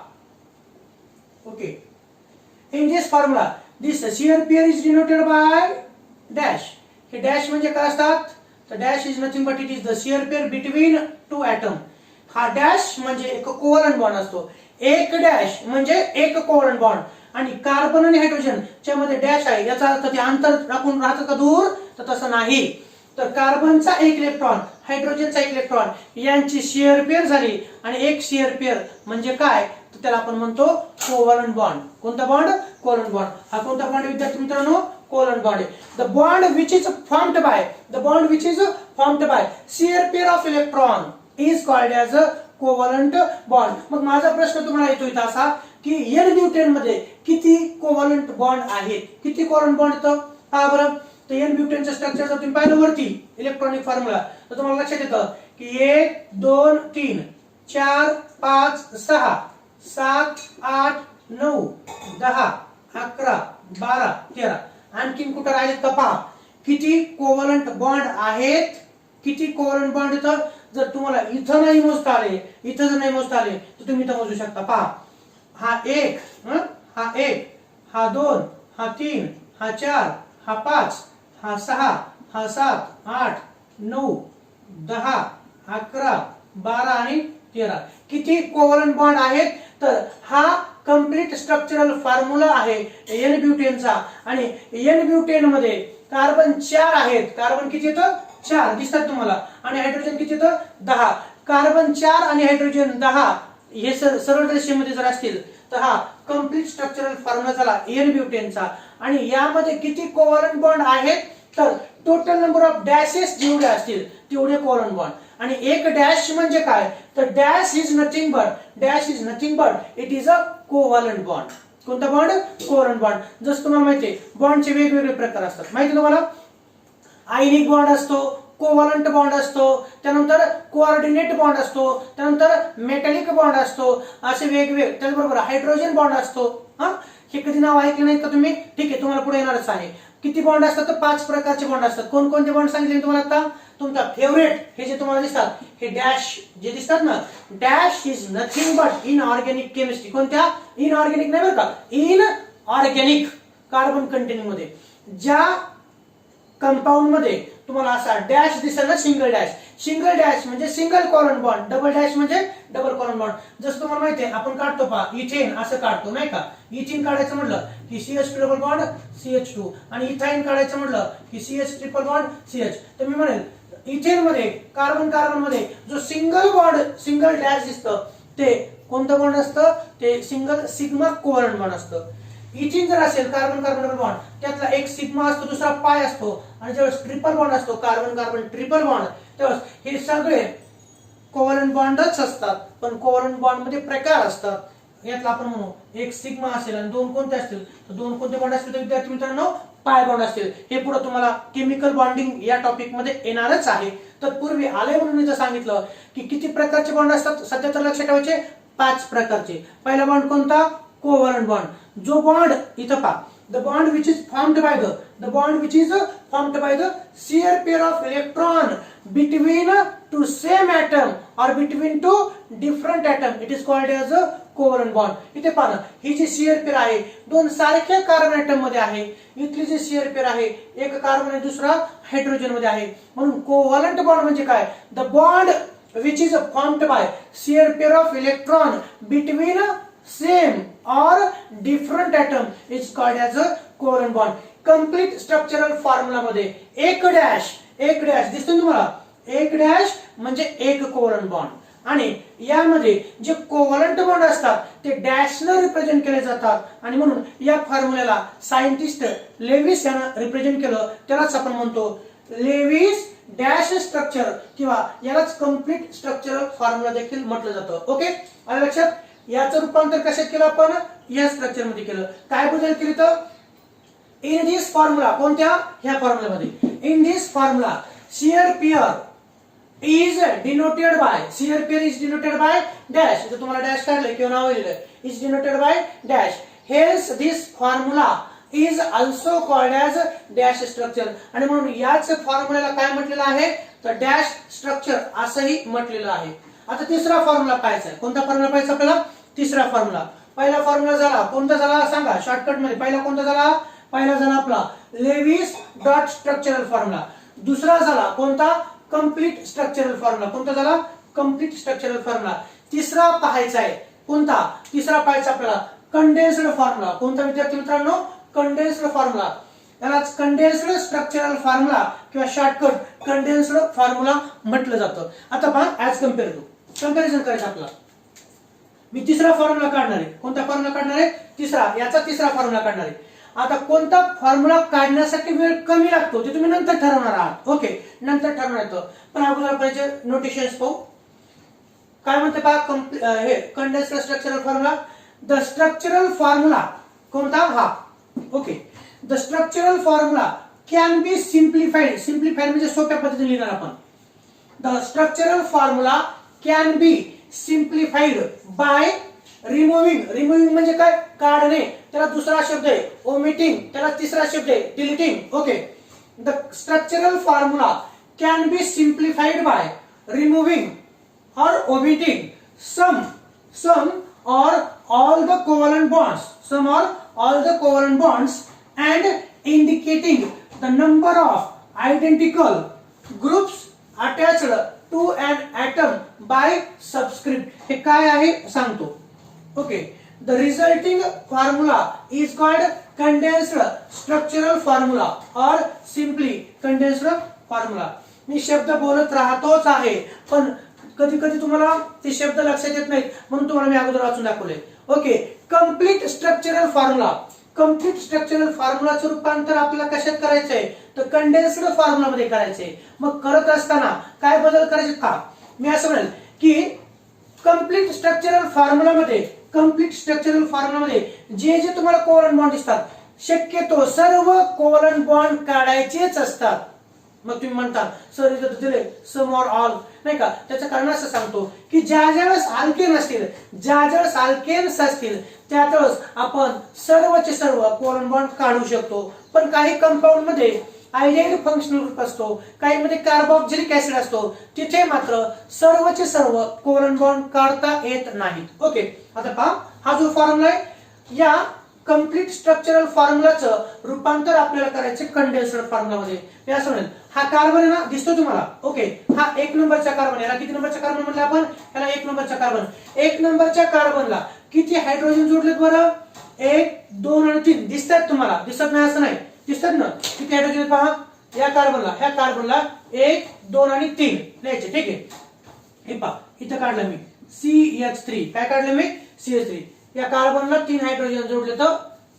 Okay, in this formula this shared pair is denoted by dash. हे डॅश म्हणजे काय असतात? तर dash is nothing but it is the shared pair between two atom. हा डॅश म्हणजे एक कोव्हलंट बॉन्ड असतो. एक डॅश म्हणजे एक कोव्हलंट बॉन्ड. आणि कार्बन आणि हायड्रोजन च्या मध्ये डॅश आहे याचा अर्थ ते अंतर राखून राहतं का दूर? तर तसं नाही. तर कार्बनचा एक इलेक्ट्रॉन, हायड्रोजनचा एक इलेक्ट्रॉन यांची शेअर पेअर झाली आणि एक शेअर पेअर म्हणजे काय? तर त्याला आपण म्हणतो कोव्हलंट बॉन्ड. कोणता बॉन्ड? Covalent bond. हा कोणता बॉन्ड विद्यार्थी मित्रांनो? Covalent bond. The bond which is formed by share pair of electron is called as a covalent bond. मग माझा प्रश्न तुम्हाला येतो इथं असा की एन ब्युटेन मध्ये किती कोव्हलंट बॉन्ड आहेत? किती कोव्हलंट बॉन्ड येतं पहा बरं. तर एन ब्युटेनचं स्ट्रक्चर जर तुम्ही पाहिलं वरती इलेक्ट्रॉनिक फॉर्म्युला तर तुम्हाला लक्षात येतं की 1 2 3 4 5 6 7 8 9 10 11 12 13. आणखीन कुठं राहिलेत का पहा. किती कोव्हलंट बॉन्ड आहेत? किती कोव्हलंट बॉन्ड येतं? जर तुम्हाला इथं नाही मोजता आले तर तुम्ही इथं मोजू शकता. पहा, हा 1, हा 1, हा 2, हा 3, हा 4, हा 5, हा 6, हा 7, 8, 9, 10, 11, 12 आणि 13. किती कोव्हलंट बॉन्ड आहेत? तर हा कंप्लीट स्ट्रक्चरल फॉर्म्युला आहे एन ब्युटेनचा. आणि एन ब्युटेन मध्ये कार्बन 4 आहेत. कार्बन किती येतं? 4 दिसतात तुम्हाला. आणि हायड्रोजन किती येतं? 10. कार्बन 4 आणि हायड्रोजन 10 हे सरळ रेषेमध्ये जर असतील तर हा कंप्लीट स्ट्रक्चरल फॉर्म्युला झाला एन ब्युटेनचा. आणि यामध्ये किती कोव्हलंट बॉन्ड आहेत? तर टोटल नंबर ऑफ डॅशेस जेवढे असतील तेवढे कोव्हलंट बॉन्ड. आणि एक डॅश म्हणजे काय? तर dash is nothing but it is a covalent bond. कोणता बॉन्ड? Covalent bond. जसं तुम्हाला माहितीये बॉन्डचे वेगवेगळे प्रकार असतात. माहिती तुम्हाला? आयनिक बॉन्ड असतो, कोव्हलंट बॉन्ड असतो, त्यानंतर कोऑर्डिनेट बॉन्ड असतो, त्यानंतर मेटॅलिक बॉन्ड असतो, असे वेगवेगळे. त्याचबरोबर हायड्रोजन बॉन्ड असतो. हे कधी नाव ऐकले नाहीत का तुम्ही? ठीक आहे, तुम्हाला पुढे येणारच आहे. किती बॉन्ड असतात? तर 5 प्रकारचे बॉन्ड असतात. कोणकोणते बॉन्ड सांगितले तुम्हाला आता? तुमचा फेवरेट हे जे तुम्हाला दिसतात हे डॅश जे दिसतात ना, dash is nothing but in organic chemistry. कोणत्या? इन ऑर्गॅनिक नाही बरं का, इन ऑर्गॅनिक कार्बन कंटेनिंग मध्ये ज्या कंपाऊंड मध्ये तुम्हाला असा डॅश दिसेल ना, सिंगल डॅश म्हणजे सिंगल कोव्हलंट बॉन्ड, डबल डॅश म्हणजे डबल कोव्हलंट बॉन्ड. जसं तुम्हाला माहितीये आपण काढतो पहा इथेन असं काढतो नाही का. इथेन काढायचं म्हटलं की CH डबल बॉन्ड CH2 आणि इथाईन काढायचं म्हटलं की CH ट्रिपल बॉन्ड CH. तर मी म्हणेल इथेन मध्ये कार्बन मध्ये जो सिंगल डॅश दिसतं ते कोणतं बॉन्ड असतं? ते सिंगल सिग्मा कोव्हलंट बॉन्ड असतं. इथेन जर असेल कार्बन डबल बॉन्ड त्यातला एक सिग्मा असतो, दुसरा पाय असतो. आणि जेव्हा ट्रिपल बॉन्ड असतो कार्बन ट्रिपल बॉन्ड तेव्हा हे सगळे कोव्हलंट बॉन्डच असतात. पण कोव्हलंट बॉन्ड मध्ये प्रकार असतात. यातला आपण म्हणू एक सिग्मा असेल आणि 2 कोणते असतील? तर 2 कोणते बॉन्ड असतील तर विद्यार्थी मित्रांनो पाय बॉन्ड असतील. हे पुढे तुम्हाला केमिकल बॉन्डिंग या टॉपिक मध्ये येणारच आहे. तर पूर्वी आले म्हणून मी सांगितलं की किती प्रकारचे बॉन्ड असतात. सध्या तर लक्षात ठेवायचे 5 प्रकारचे. पहिला बॉन्ड कोणता? कोव्हलंट बॉन्ड. जो बॉन्ड इथं पहा, the bond which is formed by the shear pair of electron between two same atom or between two different atom, it is called as a covalent bond. इथे पहा ही जी शेअर पेअर आहे 2 सारख्या carbon item मध्ये आहे. इथली जी share pair आहे एक carbon आणि दुसरा हायड्रोजन मध्ये आहे. म्हणून कोव्हलंट बॉन्ड म्हणजे काय? The bond which is formed by shear pair of electron between same or different atom is called as a covalent bond. Complete structural formula मध्ये एक डॅश दिसतो तुम्हाला, एक डॅश म्हणजे एक कोव्हलंट बॉन्ड आणि यामध्ये जे कोव्हलंट बॉन्ड असतात ते डॅशनं रिप्रेझेंट केले जातात आणि म्हणून या फॉर्म्युल्याला सायंटिस्ट लेविस यानं रिप्रेझेंट केलं, त्यालाच आपण म्हणतो लेविस डॅश स्ट्रक्चर किंवा यालाच कंप्लीट स्ट्रक्चरल फॉर्म्युला देखील म्हटलं जातं. ओके, आलं लक्षात. याचं रूपांतर कशात केलं आपण, या स्ट्रक्चर मध्ये केलं. काय बदल केले तर इन दिस फॉर्म्युला, कोणत्या, ह्या फॉर्म्युल्यामध्ये, in this formula shared pair is denoted by dash. इथे तुम्हाला डॅश काढले किंवा नाव लिहिलं, is denoted by dash. Hence this formula is also called as dash structure. आणि म्हणून याच फॉर्म्युल्याला काय म्हटलेलं आहे तर डॅश स्ट्रक्चर असंही म्हटलेलं आहे. आता तिसरा फॉर्म्युला पाहायचा आहे. कोणता फॉर्म्युला पाहायचा आपल्याला, तिसरा फॉर्म्युला. पहिला फॉर्म्युला झाला कोणता झाला सांगा शॉर्टकट मध्ये. पहिला कोणता झाला, पहिला झाला आपला लेविस डॉट स्ट्रक्चरल फॉर्म्युला. दुसरा झाला कोणता, कंप्लीट स्ट्रक्चरल फॉर्म्युला. कोणता झाला, कंप्लीट स्ट्रक्चरल फॉर्म्युला. तिसरा पाहायचा आहे कोणता, तिसरा पाहायचा आपल्याला कंडेन्स्ड फॉर्म्युला. कोणता विद्यार्थी मित्रांनो, कंडेन्स्ड फॉर्म्युला. यालाच कंडेन्स्ड स्ट्रक्चरल फॉर्म्युला किंवा शॉर्टकट कंडेन्स्ड फॉर्म्युला म्हटलं जातं. आता पहा ऍज कंपॅरिझन करायचं आपल्याला. मी तिसरा फॉर्म्युला काढणार आहे. कोणता फॉर्म्युला काढणार आहे, तिसरा, याचा तिसरा फॉर्म्युला काढणार आहे. आता कोणता फॉर्म्युला काढण्यासाठी वेळ कमी लागतो ते तुम्ही नंतर ठरवणार आहात. ओके, नंतर ठरवणार येतं. पण अगोदर पाहिजे नोटेशन्स पाहू. काय म्हणते पहा, हे condensed structural formula. The structural formula कोणता, हा. Okay, the structural formula can be simplified. Simplified म्हणजे सोप्या पद्धतीने लिहिणार आपण. The structural formula can be simplified by removing म्हणजे काय, काढणे, त्याला दुसरा शब्द आहे. ओमिटिंग, त्याला तिसरा शब्द आहे deleting. Okay, the structural formula can be simplified by removing or omitting some or all the covalent bonds and indicating the number of identical groups attached to an atom by subscript. हे काय आहे सांगतो. Okay, the resulting formula is called condensed structural formula or simply condensed formula. मी शब्द बोलत राहतोच आहे पण कधी कधी तुम्हाला ते शब्द लक्षात येत नाहीत म्हणून तुम्हाला मी अगोदर वाचून दाखवले. Okay, complete structural formula. Complete structural फॉर्म्युलाचं रूपांतर आपल्याला कशात करायचंय तर कंडेन्स्ड फॉर्म्युला मध्ये करायचंय. मग करत असताना काय बदल करायचे का, मी असं म्हणेल की कंप्लीट स्ट्रक्चरल फॉर्म्युला मध्ये जे जे तुम्हाला कोव्हलंट बॉन्ड दिसतात शक्यतो सर्व कोव्हलंट बॉन्ड काढायचेच असतात. मग तुम्ही म्हणता सर इथं दिले सम ऑर ऑल, नाही का, त्याचं कारण असं सांगतो की ज्या ज्यावेळेस अल्केन्स असतील त्यावेळेस आपण सर्वचे सर्व कोव्हलंट बॉन्ड काढू शकतो. पण काही कंपाऊंड मध्ये आयडियल फंक्शनल ग्रुप असतो, काही मध्ये कार्बोक्सिलिक ऍसिड असतो, तिथे मात्र सर्वचे सर्व कोव्हलंट बॉन्ड काढता येत नाहीत. ओके, आता पहा हा जो फॉर्म्युला आहे या कंप्लीट स्ट्रक्चरल फॉर्म्युलाचं रूपांतर आपल्याला करायचे कंडेन्स्ड फॉर्म्युला मध्ये. मी असं म्हणेल हा कार्बन आहे ना, दिसतो तुम्हाला. ओके, हा एक नंबरचा कार्बन. याला किती नंबरचा कार्बन म्हणलं आपण, याला एक नंबरचा कार्बन. एक नंबरच्या कार्बनला किती हायड्रोजन जोडलेत बरं, 1 2 आणि 3 दिसतात तुम्हाला, दिसत नाही असं नाही, दिसतात ना. किती हायड्रोजन पहा या कार्बनला, ह्या कार्बनला 1 2 आणि 3 लिहायचे. ठीक आहे, हे पहा इथं काढलं मी CH3. काय काढलं मी, CH3. या कार्बनला 3 हायड्रोजन जोडले तर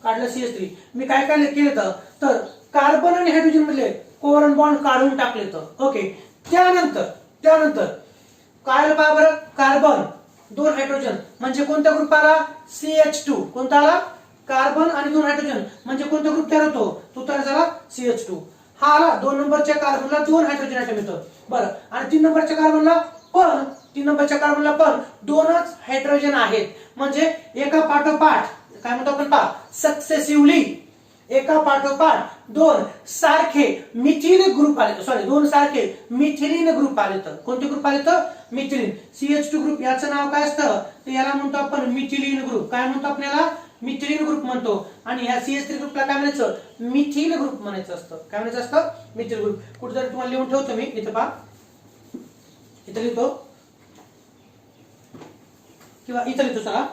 काढलं CH3. मी काय काय केलं तर कार्बन आणि हायड्रोजन मधले कोव्हलंट बॉन्ड काढून टाकले तर. ओके, त्यानंतर काय पहा बरं, कार्बन 2 हायड्रोजन म्हणजे कोणता ग्रुप आला, CH2. कोणता आला, कार्बन आणि 2 हायड्रोजन म्हणजे कोणता ग्रुप तयार होतो, तो तयार झाला CH2. हा आला 2 नंबरच्या कार्बनला 2 हायड्रोजन ऍटम येतं बरं. आणि 3 नंबरच्या कार्बनला पण 2च हायड्रोजन आहेत. म्हणजे एका पाठोपाठ काय म्हणतो आपण पहा सक्सेसिव्हली एका पाठोपाठ 2 सारखे मिथिल ग्रुप आले, 2 सारखे मिथिलीन ग्रुप आले. तर कोणते ग्रुप आले तर मिथिलीन. CH2 ग्रुप याचं नाव काय असतं तर याला म्हणतो आपण मिथिलीन ग्रुप. काय म्हणतो आपण याला, मिथिलीन ग्रुप म्हणतो. आणि ह्या CH3 ग्रुपला काय म्हणायचं, मिथिल ग्रुप म्हणायचं असतं. काय म्हणायचं असतं, मिथिल ग्रुप. कुठेतरी तुम्हाला लिहून ठेवतो मी, इथं पहा, इथं लिहितो किंवा इथं लिहितो चला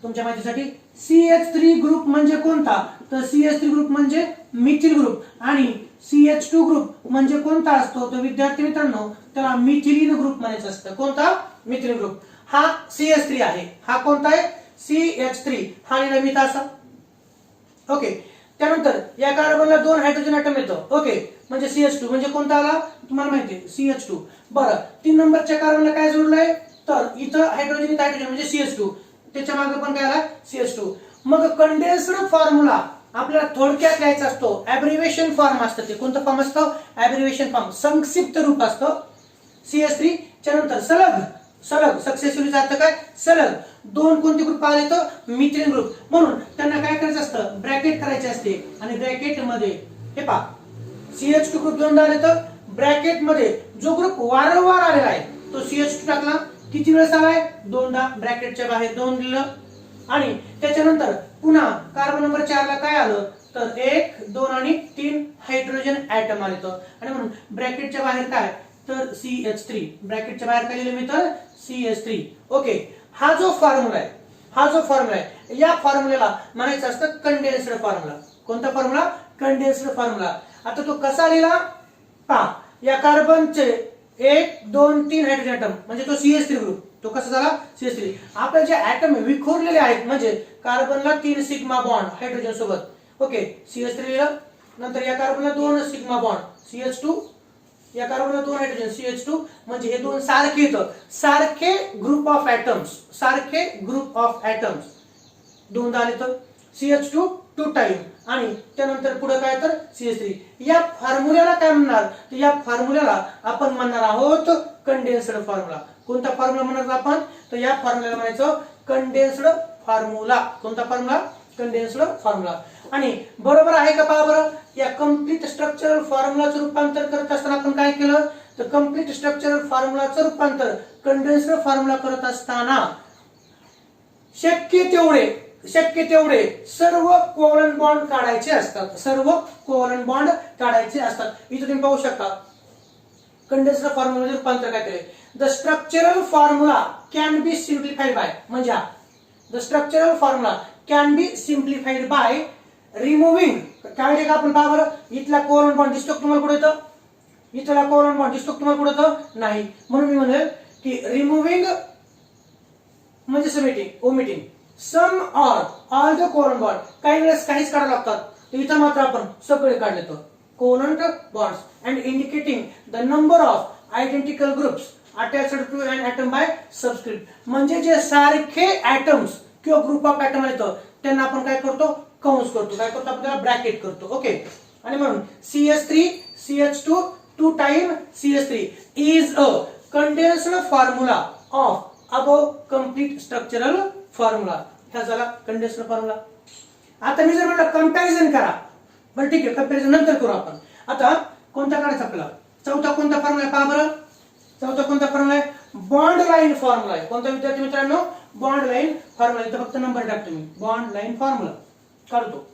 तुमच्या माहितीसाठी. CH3 ग्रुप म्हणजे कोणता तर CH3 ग्रुप म्हणजे मिथिल ग्रुप आणि CH2 ग्रुप म्हणजे कोणता असतो तर विद्यार्थी मित्रांनो त्याला मिथिलीन ग्रुप म्हणायचं असतं. कोणता? Methylene group. हा CH3 आहे. हा कोणता आहे? CH3. हा लिहिला मी असा. ओके. त्यानंतर या कार्बनला 2 हायड्रोजन ॲटम येतो. ओके. म्हणजे CH2 म्हणजे कोणता आला तुम्हाला माहिती आहे CH2. बरं 3 नंबरच्या कार्बनला काय जोडलंय तर इथं हायड्रोजन इथं हायड्रोजन म्हणजे CH2. त्याच्या मागे पण काय आला CH2. मग कंडेन्स्ड फॉर्म्युला आपल्याला थोडक्यात लिहायचा असतो. ॲब्रिव्हिएशन फॉर्म असतं ते. कोणतं फॉर्म असतं? ॲब्रिव्हिएशन फॉर्म. संक्षिप्त रूप असतं CH3 च्या नंतर सलग सलग सक्सेसिव्हलीचा अर्थ काय? सलग. 2 कोणते ग्रुप आले तर मिथिलीन ग्रुप. म्हणून त्यांना काय करायचं असतं? ब्रॅकेट करायचे असते आणि ब्रॅकेट मध्ये हे पहा CH2 ग्रुप दोनदा आले तर ब्रॅकेट मध्ये जो ग्रुप वारंवार आलेला आहे तो CH2 टाकला. किती वेळेस आलाय? दोनदा. ब्रॅकेटच्या बाहेर 2 दिलं आणि त्याच्यानंतर पुन्हा कार्बन नंबर 4 ला काय आलं तर 1 2 आणि 3 हायड्रोजन ॲटम आले तर आणि म्हणून ब्रॅकेटच्या बाहेर काय तर CH3. ब्रॅकेटच्या बाहेर काय लिहिलं मी तर CH3. ओके. हा जो फॉर्म्युला आहे या फॉर्म्युल्याला म्हणायचं असतं कंडेन्स्ड फॉर्म्युला. कोणता फॉर्म्युला? Condensed formula. आता तो कसा लिहिला पहा. या कार्बनचे 1 2 3 हायड्रोजन ॲटम म्हणजे तो CH3 ग्रुप. तो कसा झाला? CH3. आपले जे ॲटम विखुरलेले आहेत म्हणजे कार्बनला 3 सिग्मा बॉन्ड हायड्रोजन सोबत. ओके. CH3 लिहिलं. नंतर या कार्बनला 2 सिग्मा बॉन्ड CH2. या कार्बनला 2 हायड्रोजन CH2 म्हणजे हे 2 सारखे येतं. सारखे ग्रुप ऑफ ॲटम्स दोनदा आले तर CH2 2 टाइम आणि त्यानंतर पुढे काय तर CH3. या फॉर्म्युल्याला काय म्हणणार तर या फॉर्म्युल्याला आपण म्हणणार आहोत कंडेन्स्ड फॉर्म्युला. कोणता फॉर्म्युला म्हणणार आपण तर या फॉर्म्युल्याला म्हणायचं कंडेन्स्ड फॉर्म्युला. कोणता फॉर्म्युला? Condensed formula. आणि बरोबर आहे का पहा बरं. या कंप्लीट स्ट्रक्चरल फॉर्म्युलाचं रूपांतर करत असताना आपण काय केलं तर कंप्लीट स्ट्रक्चरल फॉर्म्युलाचं रूपांतर कंडेन्स्ड फॉर्म्युला करत असताना शक्य तेवढे सर्व कोव्हलंट बॉन्ड काढायचे असतात. इथे तुम्ही पाहू शकता कंडेन्स्ड फॉर्म्युला रूपांतर काय केले. The structural formula can be simplified by म्हणजे the structural formula can be simplified by removing. काय का आपण पहा बरं. इथला कोव्हलंट बॉन्ड दिसतो तुम्हाला कुठे येतं? इथला कोव्हलंट बॉन्ड दिसतो तुम्हाला कुठे येतं? नाही. म्हणून मी म्हणेल की रिमूव्हिंग म्हणजे something omitting some or all the covalent bond. काही वेळेस काहीच काढावं लागतात तर इथं मात्र आपण सगळे काढले तर covalent bonds and indicating the number of identical groups attached to an atom by subscript. म्हणजे जे सारखे ॲटम्स किंवा ग्रुप ऑफ ॲटम येतं त्यांना आपण काय करतो? कंस करतो. काय करतो? आपण त्याला ब्रॅकेट करतो. ओके. आणि म्हणून CH3 CH2 2 time CH3 is a condensed formula of above complete structural formula. हा झाला कंडेन्स्ड फॉर्म्युला. आता मी जर म्हटलं कंपॅरिझन करा बरं ठीक आहे कंपॅरिझन नंतर करू आपण. आता कोणता काढायचा आपल्याला? चौथा कोणता फॉर्म्युला पहा बरं. चौथा कोणता फॉर्म्युला आहे? बॉन्ड लाईन फॉर्म्युला आहे. कोणता विद्यार्थी मित्रांनो? Bond line formula. इथं फक्त नंबर टाकतो मी. बॉन्ड लाईन फॉर्म्युला काढतो.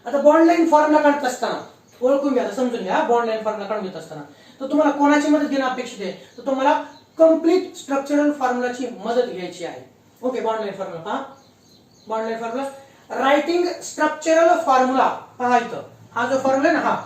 आता बॉन्ड लाईन फॉर्म्युला काढत असताना ओळखून घ्या समजून घ्या. बॉन्ड लाईन फॉर्म्युला काढून घेत असताना तर तुम्हाला कोणाची मदत घेणं अपेक्षित आहे तर तुम्हाला कंप्लीट स्ट्रक्चरल फॉर्म्युलाची मदत घ्यायची आहे. ओके. बॉन्ड लाईन फॉर्म्युला पहा. Bond line formula writing structural formula पहा इथं. हा जो फॉर्म्युला आहे ना हा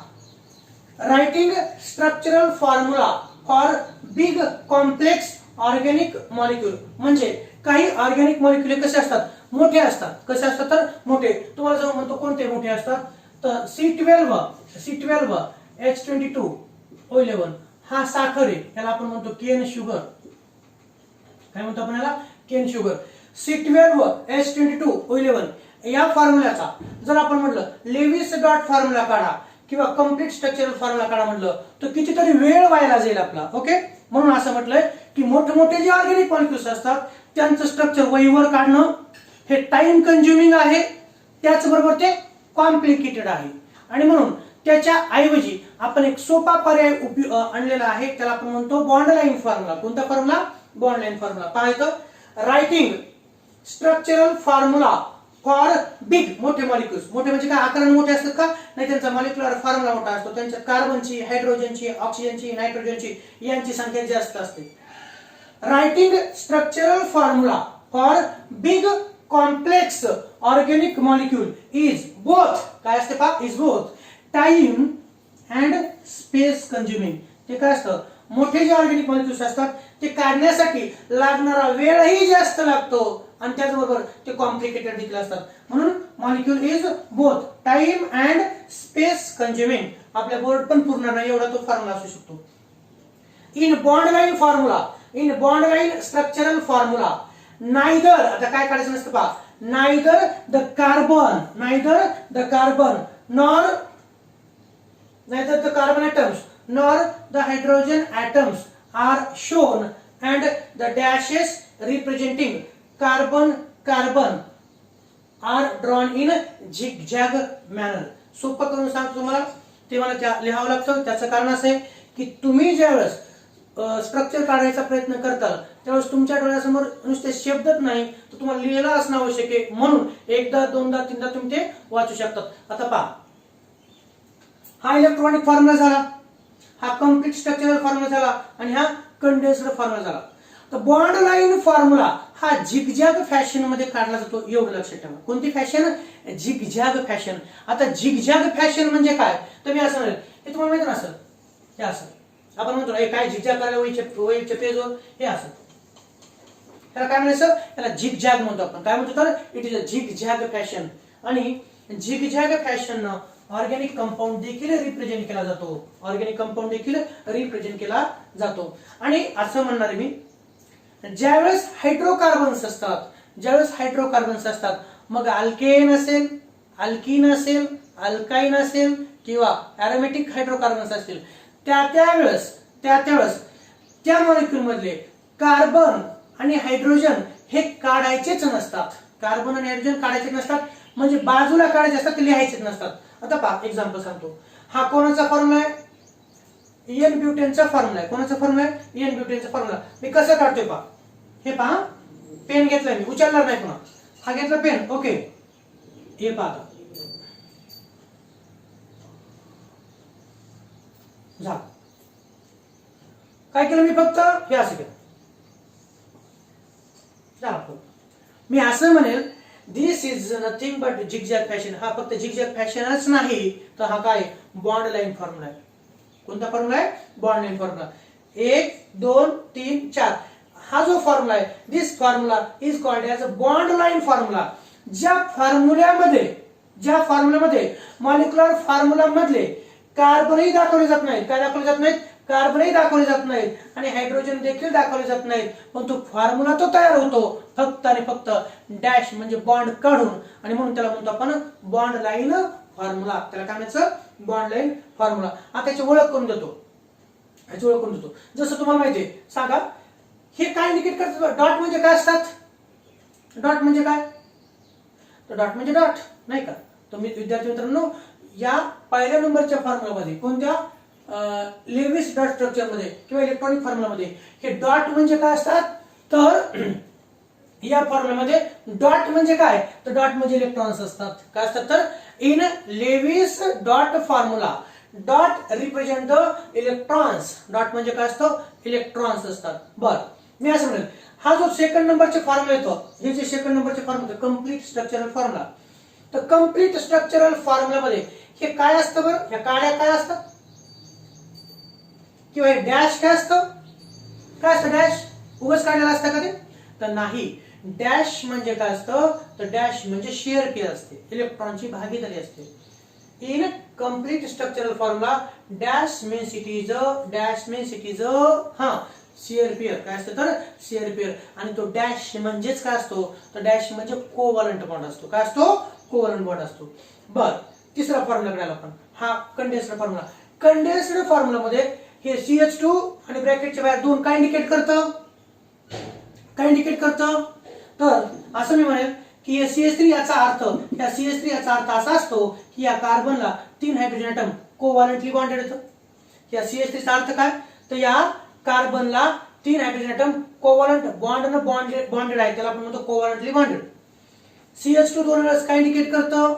writing structural formula for big complex organic molecule. म्हणजे काही ऑर्गॅनिक मॉलिक्यूल कसे असतात? मोठे असतात. कसे असतात तर मोठे. तुम्हाला जर म्हणतो कोणते मोठे असतात तर C12 H22O11 हा साखर आहे. याला आपण म्हणतो केन शुगर. काय म्हणतो आपण याला? Cane sugar. C12 H22O11 या फॉर्म्युल्याचा जर आपण म्हटलं लेविस डॉट फॉर्म्युला काढा किंवा कंप्लीट स्ट्रक्चरल फॉर्म्युला काढा म्हटलं तर कितीतरी वेळ व्हायला जाईल आपला. ओके. म्हणून असं म्हटलंय की मोठे जे ऑर्गॅनिक मॉलिक्युल्स असतात त्यांचं स्ट्रक्चर वहीवर काढणं हे टाइम कंझ्युमिंग आहे. त्याचबरोबर ते कॉम्प्लिकेटेड आहे आणि म्हणून त्याच्या ऐवजी आपण एक सोपा पर्याय आणलेला आहे. त्याला आपण म्हणतो बॉन्ड लाईन फॉर्म्युला. कोणता फॉर्म्युला? Bond line formula. पाहायचं writing structural formula for big मोठे मॉलिक्युल्स. मोठे म्हणजे काय? आकाराने मोठे असतात का? नाही. त्यांचा मॉलिक्युलर फॉर्म्युला मोठा असतो. त्यांच्या कार्बनची हायड्रोजनची ऑक्सिजनची नायट्रोजनची यांची संख्या जास्त असते. Writing structural formula for big complex organic molecule is both, काय असते पा, is both time and space consuming. ते काय असतं, मोठे जे ऑर्गॅनिक मॉलिक्युल्स असतात ते काढण्यासाठी लागणारा वेळही जास्त लागतो आणि त्याचबरोबर ते कॉम्प्लिकेटेड देखील असतात. म्हणून molecule is both time and space consuming. आपल्या बोर्ड पण पूर्ण नाही एवढा तो फॉर्म्युला असू शकतो. In bond line formula, in bond line structural formula, neither, आता काय काढायचं नसतं पहा, neither the carbon atoms nor the hydrogen atoms are shown and the dashes representing carbon are drawn in zigzag manner. सोपं करून सांगतो तुम्हाला, ते मला त्या लिहावं लागतं. त्याचं कारण असं आहे की तुम्ही ज्यावेळेस स्ट्रक्चर काढायचा प्रयत्न करताल त्यावेळेस तुमच्या डोळ्यासमोर नुसते शब्दच नाही तर तुम्हाला लिहायला असणं आवश्यक आहे. म्हणून एकदा दोनदा तीनदा तुम्ही ते वाचू शकतात. आता पहा, हा इलेक्ट्रॉनिक फॉर्म्युला झाला, हा कम्प्लीट स्ट्रक्चरल फॉर्म्युला झाला आणि हा कंडेन्स्ड फॉर्म्युला झाला. तर बॉन्ड लाईन फॉर्म्युला हा झिगझॅग फॅशन मध्ये काढला जातो, एवढं लक्षात ठेवा. कोणती फॅशन? Zigzag fashion. आता झिगझॅग फॅशन म्हणजे काय तर मी असं म्हणेल, हे तुम्हाला माहिती असेल, हे असं आपण म्हणतो हे काय झिगझॅग करायला वहीच्या पेजवर हे असं, त्याला काय म्हणायचं, त्याला झिगझॅग म्हणतो आपण. काय म्हणतो तर it is a zigzag fashion. आणि झिगझॅग फॅशन ऑर्गॅनिक कंपाऊंड देखील रिप्रेझेंट केला जातो, ऑर्गॅनिक कंपाऊंड देखील रिप्रेझेंट केला जातो. आणि असं म्हणणार मी, ज्यावेळेस हायड्रोकार्बन्स असतात, मग अल्केन असेल, अल्कीन असेल, अल्काइन असेल किंवा अरोमॅटिक हायड्रोकार्बन्स असतील, त्यावेळेस त्या मॉलिक्यूल मधले कार्बन आणि हायड्रोजन हे काढायचेच नसतात. कार्बन आणि हायड्रोजन काढायचे नसतात म्हणजे बाजूला काढायचे असतात, ते लिहायचेच नसतात. आता पहा एक्झाम्पल सांगतो. हा कोणाचा फॉर्म्युला आहे? एन ब्युटेनचा फॉर्म्युला आहे. कोणाचा फॉर्म्युला आहे? N ब्युटेनचा formula. मी कसं काढतोय पहा, हे पहा, पेन घेतलाय मी, उचलणार नाही पुन्हा, हा घेतला पेन, ओके. हे पहा झालं. काय केलं मी, फक्त हे असं केलं. मी असं म्हणेल this is nothing but zigzag fashion. हा फक्त झिगझॅग फॅशनच नाही तर हा काय बॉन्ड लाईन फॉर्म्युला आहे. कोणता फॉर्म्युला आहे? Bond line formula. 1 2 3 4 हा जो फॉर्म्युला आहे, this formula is called as a bond line formula. ज्या फॉर्म्युल्यामध्ये मॉलिक्युलर फॉर्म्युला मधले कार्बनही दाखवले जात नाहीत. काय दाखवले जात नाहीत? कार्बनही दाखवले जात नाहीत आणि हायड्रोजन देखील दाखवले जात नाहीत. पण तो फॉर्म्युला तो तयार होतो फक्त आणि फक्त डॅश म्हणजे बॉन्ड काढून, आणि म्हणून त्याला म्हणतो आपण बॉन्ड लाईन फॉर्म्युला. त्याला काय म्हणायचं? Bond line formula. आता त्याची ओळख करून देतो. जसं तुम्हाला माहितीये, सांगा हे काय इंडिकेट करतात? डॉट म्हणजे काय असतात? डॉट म्हणजे काय? तर डॉट म्हणजे डॉट नाही का? तुम्ही विद्यार्थी मित्रांनो या पहिल्या नंबरच्या फॉर्म्युलामध्ये, कोणत्या लेविस डॉट स्ट्रक्चर मध्ये किंवा इलेक्ट्रॉनिक फॉर्म्युलामध्ये हे डॉट म्हणजे काय असतात? तर या फॉर्म्युलामध्ये डॉट म्हणजे काय? तर डॉट म्हणजे इलेक्ट्रॉन्स असतात. काय असतात? तर in Lewis dot formula dot represent the electrons. Dot म्हणजे काय असतं? इलेक्ट्रॉन्स असतात. बर, मी असं म्हणेल हा जो सेकंड नंबरचे फॉर्म्युला येतो, हे जे सेकंड नंबरचे फॉर्म्युला कम्प्लीट स्ट्रक्चरल फॉर्म्युला, तर कम्प्लीट स्ट्रक्चरल फॉर्म्युला मध्ये हे काय असतं बरं? ह्या काड्या काय असतात किंवा हे डॅश काय असतं? काय असतं डॅश? उगाच काढलेलं असतं का ते? तर नाही. डॅश म्हणजे काय असतं? तर डॅश म्हणजे शेअर केअर असते, इलेक्ट्रॉनची भागीदारी असते. In complete structural formula dash means it is share pair. काय असतं? तर शेअर पेअर. आणि तो डॅश म्हणजेच काय असतो? तर डॅश म्हणजे कोव्हॅलंट बॉन्ड असतो. काय असतो? कोव्हॅलंट बॉन्ड असतो. बर, तिसरा फॉर्म्युला कडे आपण, हा कंडेन्स्ड फॉर्म्युला. कंडेन्स्ड फॉर्म्युला मध्ये हे CH2 आणि ब्रॅकेटच्या बाहेर 2 काय इंडिकेट करतं? तर असं मी म्हणेल की CH3 याचा अर्थ असा असतो की या कार्बनला 3 हायड्रोजन ॲटम कोव्हॅलंटली बॉन्डेड येतं. या CH3 चा अर्थ काय? तर या कार्बनला 3 हायड्रोजन ॲटम कोव्हॅलंट बॉन्डेड आहे, त्याला आपण म्हणतो कोव्हॅलंटली बॉन्डेड. CH2 दोन वेळेस काय इंडिकेट करतं?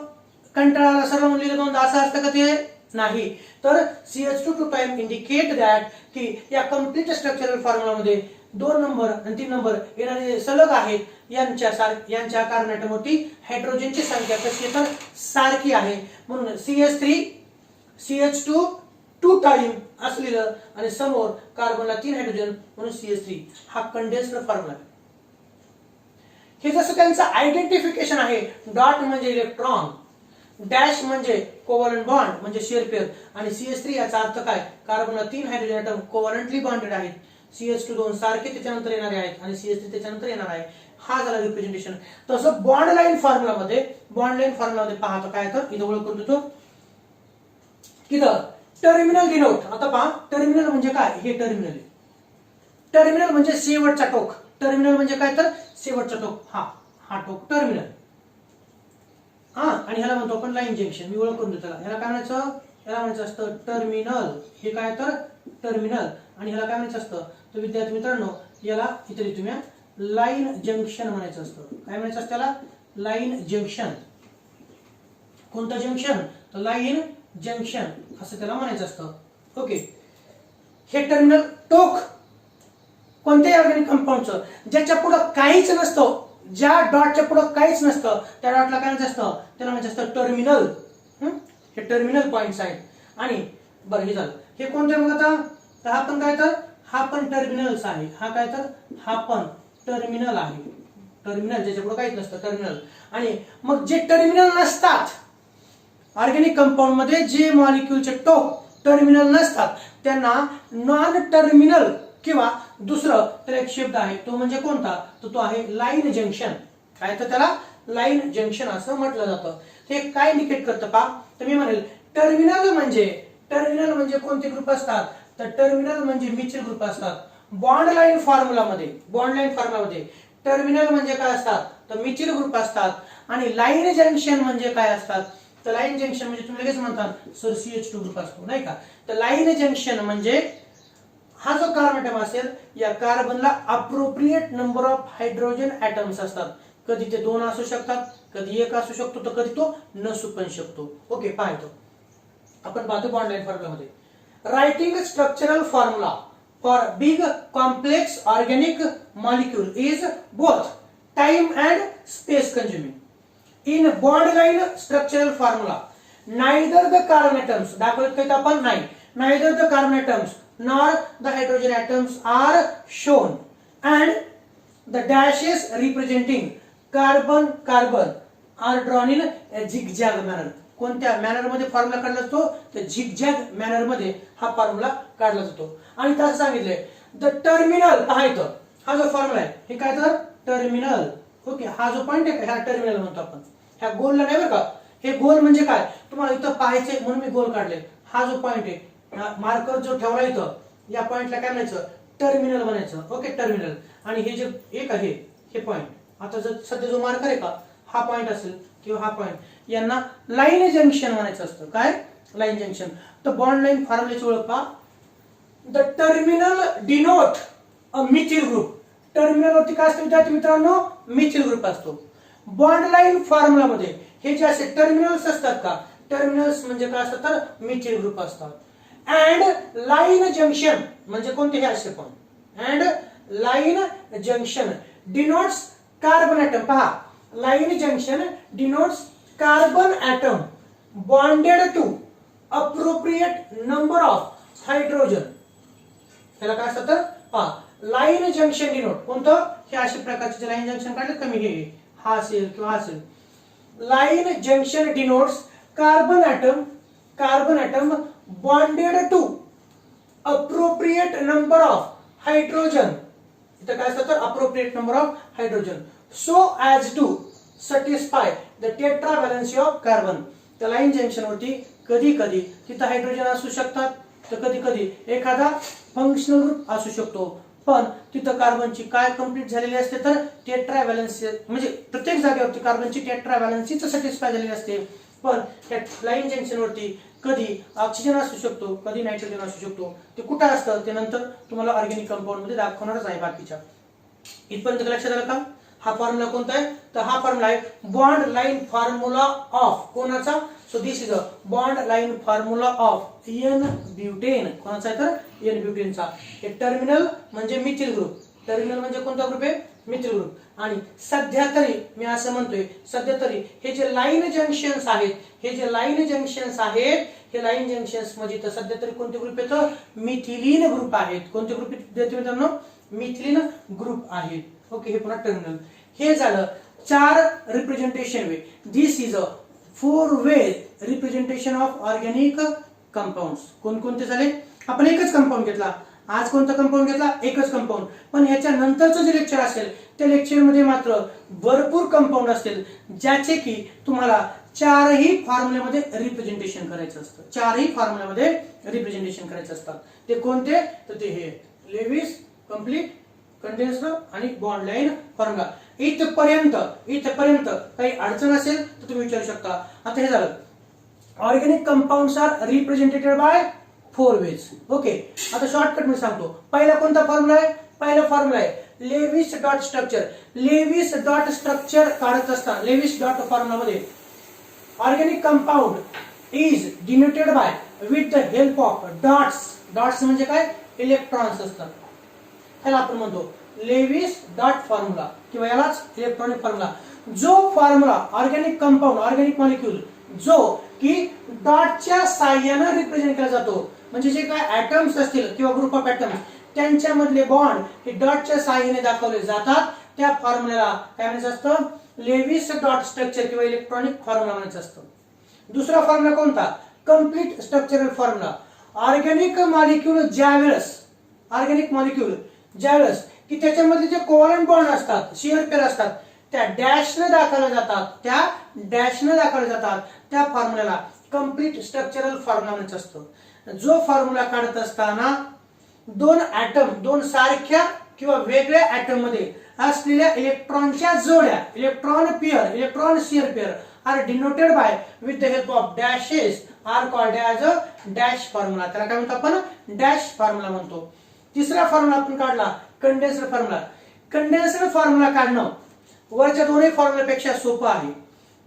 कंटाळाला सरळ लिहिलं दोनदा असं असतं का ते? नाही. तर CH2 to time indicate that की या कम्प्लीट स्ट्रक्चरल फॉर्म्युला मध्ये 2 नंबर आणि 3 नंबर येणारे सलग आहेत यांच्या कार्बन ॲटमवरती हायड्रोजनची संख्या कशी आहे तर सारखी आहे, म्हणून CH3 CH2 2 टाइम असलेलं आणि समोर कार्बनला 3 हायड्रोजन म्हणून CH3 हा कंडेन्स्ड फॉर्म्युला आहे. हे जसं त्यांचं आयडेंटिफिकेशन आहे, डॉट म्हणजे इलेक्ट्रॉन, डॅश म्हणजे कोव्हॅलेंट बॉन्ड म्हणजे शेअर पेअर आणि CH3 याचा अर्थ काय, कार्बनला 3 हायड्रोजन ॲटम कोव्हॅलेंटली बॉन्डेड आहेत, CH2 2 सारखे त्याच्यानंतर येणारे आहेत आणि CH3 त्याच्यानंतर येणार आहे. हा झाला रिप्रेझेंटेशन. तसं बॉन्ड लाईन फॉर्म्युलामध्ये पाहतो काय तर इथं ओळख करतो किती टर्मिनल डिनोट. आता पहा टर्मिनल म्हणजे काय, हे टर्मिनल आहे. टर्मिनल म्हणजे शेवटचा टोक. टर्मिनल म्हणजे काय तर शेवटचा टोक, हा टोक टर्मिनल. आणि ह्याला म्हणतो आपण लाईन जंक्शन. मी ओळख करून देतो त्याला. ह्याला काय म्हणायचं असतं टर्मिनल. हे काय तर टर्मिनल. आणि ह्याला काय म्हणायचं असतं तर विद्यार्थी मित्रांनो याला इथे तुम्ही लाईन जंक्शन म्हणायचं असतं. काय म्हणायचं असतं त्याला, लाईन जंक्शन. कोणतं जंक्शन तर लाईन जंक्शन असं त्याला म्हणायचं असतं. ओके. हे टर्मिनल टोक कोणत्याही ऑर्गॅनिक कंपाऊंडचं ज्याच्या पुढे काहीच नसतं, ज्या डॉटच्या पुढे काहीच नसतं त्या डॉटला काय म्हणायचं असतं, त्याला म्हणायचं असतं टर्मिनल. हे टर्मिनल पॉइंट्स आहेत. आणि बरं हे झालं. हे कोणते मग आता तर हा पण काय तर हा पण टर्मिनल्स आहे. हा काय तर हा पण टर्मिनल आहे. टर्मिनल ज्याच्या पुढे काहीच नसतं टर्मिनल. आणि मग जे टर्मिनल नसतात ऑर्गॅनिक कंपाऊंड मध्ये, जे मॉलिक्यूलचे टोक टर्मिनल नसतात त्यांना नॉन टर्मिनल किंवा दुसरं तर एक शब्द आहे तो म्हणजे कोणता तर तो आहे लाईन जंक्शन. काय तर त्याला लाईन जंक्शन असं म्हटलं जातं. ते काय इंडिकेट करतं पहा तर मी म्हणेल टर्मिनल म्हणजे कोणते ग्रुप असतात तर टर्मिनल म्हणजे मिथिल ग्रुप असतात. बॉन्ड लाईन फॉर्म्युलामध्ये टर्मिनल म्हणजे काय असतात तर मिथिल ग्रुप असतात. आणि लाईन जंक्शन म्हणजे काय असतात तर लाईन जंक्शन म्हणजे तुम्ही लगेच म्हणतात सर CH2 ग्रुप असतो नाही का. तर लाईन जंक्शन म्हणजे हा जो कार्बन ॲटम असेल या कार्बनला appropriate number of hydrogen atoms असतात. कधी ते 2 असू शकतात, कधी 1 असू शकतो, तर कधी तो नसू पण शकतो. ओके. पाहतो आपण पाहतो बॉन्ड लाईन फॉर्म्युलामध्ये writing structural formula for big complex organic molecule is both time and space consuming. In bond line structural formula neither the carbon atoms दाखवत काही आपण नाही, neither the carbon atoms nor the hydrogen atoms are shown and the dashes representing carbon are drawn in a zigzag manner. कोणत्या manner मध्ये formula काढला जातो तर zigzag manner मध्ये हा फॉर्म्युला काढला जातो. आणि तसं सांगितलंय द टर्मिनल पाहायचं हा जो फॉर्म्युला आहे हे काय तर टर्मिनल. ओके. हा जो पॉइंट आहे ह्या टर्मिनल म्हणतो आपण. ह्या गोलला नाही बरं का. हे गोल म्हणजे काय तुम्हाला इथं पाहायचंय म्हणून मी गोल काढले. हा जो पॉइंट आहे मार्कर जो ठेवला इथं या पॉइंटला काय म्हणायचं टर्मिनल म्हणायचं. ओके. टर्मिनल. आणि हे जे एक आहे हे पॉइंट आता जर सध्या जो मार्कर आहे का हा पॉइंट असेल किंवा हा पॉइंट यांना लाईन जंक्शन म्हणायचं असतं. काय लाईन जंक्शन. तर बॉन्ड लाईन फॉर्म्युल्याची ओळख पहा. The terminal denote a methyl group. Terminal वरती काय असतं विद्यार्थी मित्रांनो मिथिल ग्रुप असतो. बॉन्ड लाईन फॉर्म्युलामध्ये हे जे असे टर्मिनल्स असतात का टर्मिनल्स म्हणजे काय असतात तर मिथिल ग्रुप असतात. अँड लाईन जंक्शन म्हणजे कोणते हे असे पण and line junction denotes carbon atom. पहा line junction denotes carbon atom bonded to appropriate number of hydrogen. ह्याला काय असतं तर पहा लाईन जंक्शन डिनोट कोणतं हे अशा प्रकारचे लाईन जंक्शन काढले कमी हे हा असेल किंवा हा असेल. Line junction denotes carbon atom bonded to appropriate number of hydrogen. इथं काय असतं तर appropriate number of hydrogen so as to satisfy the tetra valency of carbon. त्या लाईन जंक्शन वरती कधी कधी तिथं हायड्रोजन असू शकतात तर कधी कधी एखादा फंक्शनल ग्रुप असू शकतो. पण तिथं कार्बनची काय कंप्लीट झालेली असते तर टेट्रा व्हॅलेन्सी म्हणजे प्रत्येक जागेवरती कार्बनची टेट्रा व्हॅलेन्सीच सॅटिस्फाय झालेली असते. पण त्या लाईन जंक्शन वरती कधी ऑक्सिजन असू शकतो कधी नायट्रोजन असू शकतो. ते कुठं असतं ते नंतर तुम्हाला ऑर्गॅनिक कंपाऊंड मध्ये दाखवणारच आहे बाकीच्या. इथपर्यंत लक्षात आलं का. हा फॉर्म्युला कोणता आहे तर हा फॉर्म्युला आहे बॉन्ड लाईन फॉर्म्युला ऑफ कोणाचा so this is a bond line formula of n butane. कोणाचा आहे तर एन ब्युटेनचा. हे टर्मिनल म्हणजे मिथिल ग्रुप टर्मिनल म्हणजे कोणता ग्रुप आहे? Methyl group. आणि सध्या तरी मी असं म्हणतोय, सध्या तरी हे जे लाईन जंक्शन्स आहेत, हे जे लाईन जंक्शन्स आहेत, हे लाईन जंक्शन्स म्हणजे तर सध्या तरी कोणते ग्रुप येतं? मिथिलीन ग्रुप आहेत. कोणते ग्रुप विद्यार्थी मित्रांनो? मिथिलीन ग्रुप आहेत. ओके, हे पुन्हा टर्मिनल. हे झालं 4 representation way. This is a 4 way representation of organic compounds. कोणकोणते झाले? आपण एकच कंपाऊंड घेतला. आज कोणता कंपाऊंड घेतला? एकच कंपाऊंड. पण ह्याच्या नंतरचं जे लेक्चर असेल त्या लेक्चरमध्ये मात्र भरपूर कंपाऊंड असतील, ज्याचे की तुम्हाला 4ही फॉर्म्युल्यामध्ये रिप्रेझेंटेशन करायचं असतं. 4ही फॉर्म्युल्यामध्ये रिप्रेझेंटेशन करायचं असतात. ते कोणते? तर ते हे लेविस, कंप्लीट, कंडेन्स्ड आणि बॉन्ड लाईन फॉर्म्युला. इथपर्यंत काही अडचण असेल तर तुम्ही विचारू शकता. आता हे झालं organic compounds are represented by 4 ways. Okay, आता शॉर्टकट मी सांगतो. पहिला कोणता फॉर्म्युला आहे? पहिला फॉर्म्युला आहे Lewis dot structure. Lewis dot structure काढत असताना लेविस डॉट फॉर्म्युला मध्ये organic compound is denoted by with the help of dots. Dots म्हणजे काय? इलेक्ट्रॉन्स असतात. त्याला आपण म्हणतो लेविस डॉट फॉर्म्युला किंवा यालाच इलेक्ट्रॉनिक फॉर्म्युला. जो formula organic compound, organic molecule जो की डॉटच्या साह्याने रिप्रेझेंट केला जातो, म्हणजे जे काय ऍटम्स असतील किंवा ग्रुप ऑफ ऍटम्स त्यांच्यामधले बॉन्ड हे डॉटच्या साह्याने दाखवले जातात, त्या फॉर्म्युल्याला काय म्हणायचं असतं? लेविस डॉट स्ट्रक्चर किंवा इलेक्ट्रॉनिक फॉर्म्युला म्हणायचं असतं. दुसरा फॉर्म्युला कोणता? Complete structural formula. Organic molecule ज्यावेळेस की त्याच्यामधले जे कोव्हॅलेंट बॉन्ड असतात, शियर पेअर असतात, त्या डॅशने दाखवल्या जातात, त्या फॉर्म्युल्याला कंप्लीट स्ट्रक्चरल फॉर्म्युला म्हणायचं असतं. जो फॉर्म्युला काढत असताना दोन सारख्या किंवा वेगळ्या ऍटम मध्ये असलेल्या इलेक्ट्रॉनच्या जोड्या, electron shared pair are denoted by with the help of dashes are called as a dash formula. त्याला काय म्हणतो आपण? डॅश फॉर्म्युला म्हणतो. तिसरा फॉर्म्युला आपण काढला कंडेन्स्ड फॉर्म्युला. कंडेन्स्ड फॉर्म्युला काढणं वरच्या दोन्ही फॉर्म्युल्यापेक्षा सोपं आहे.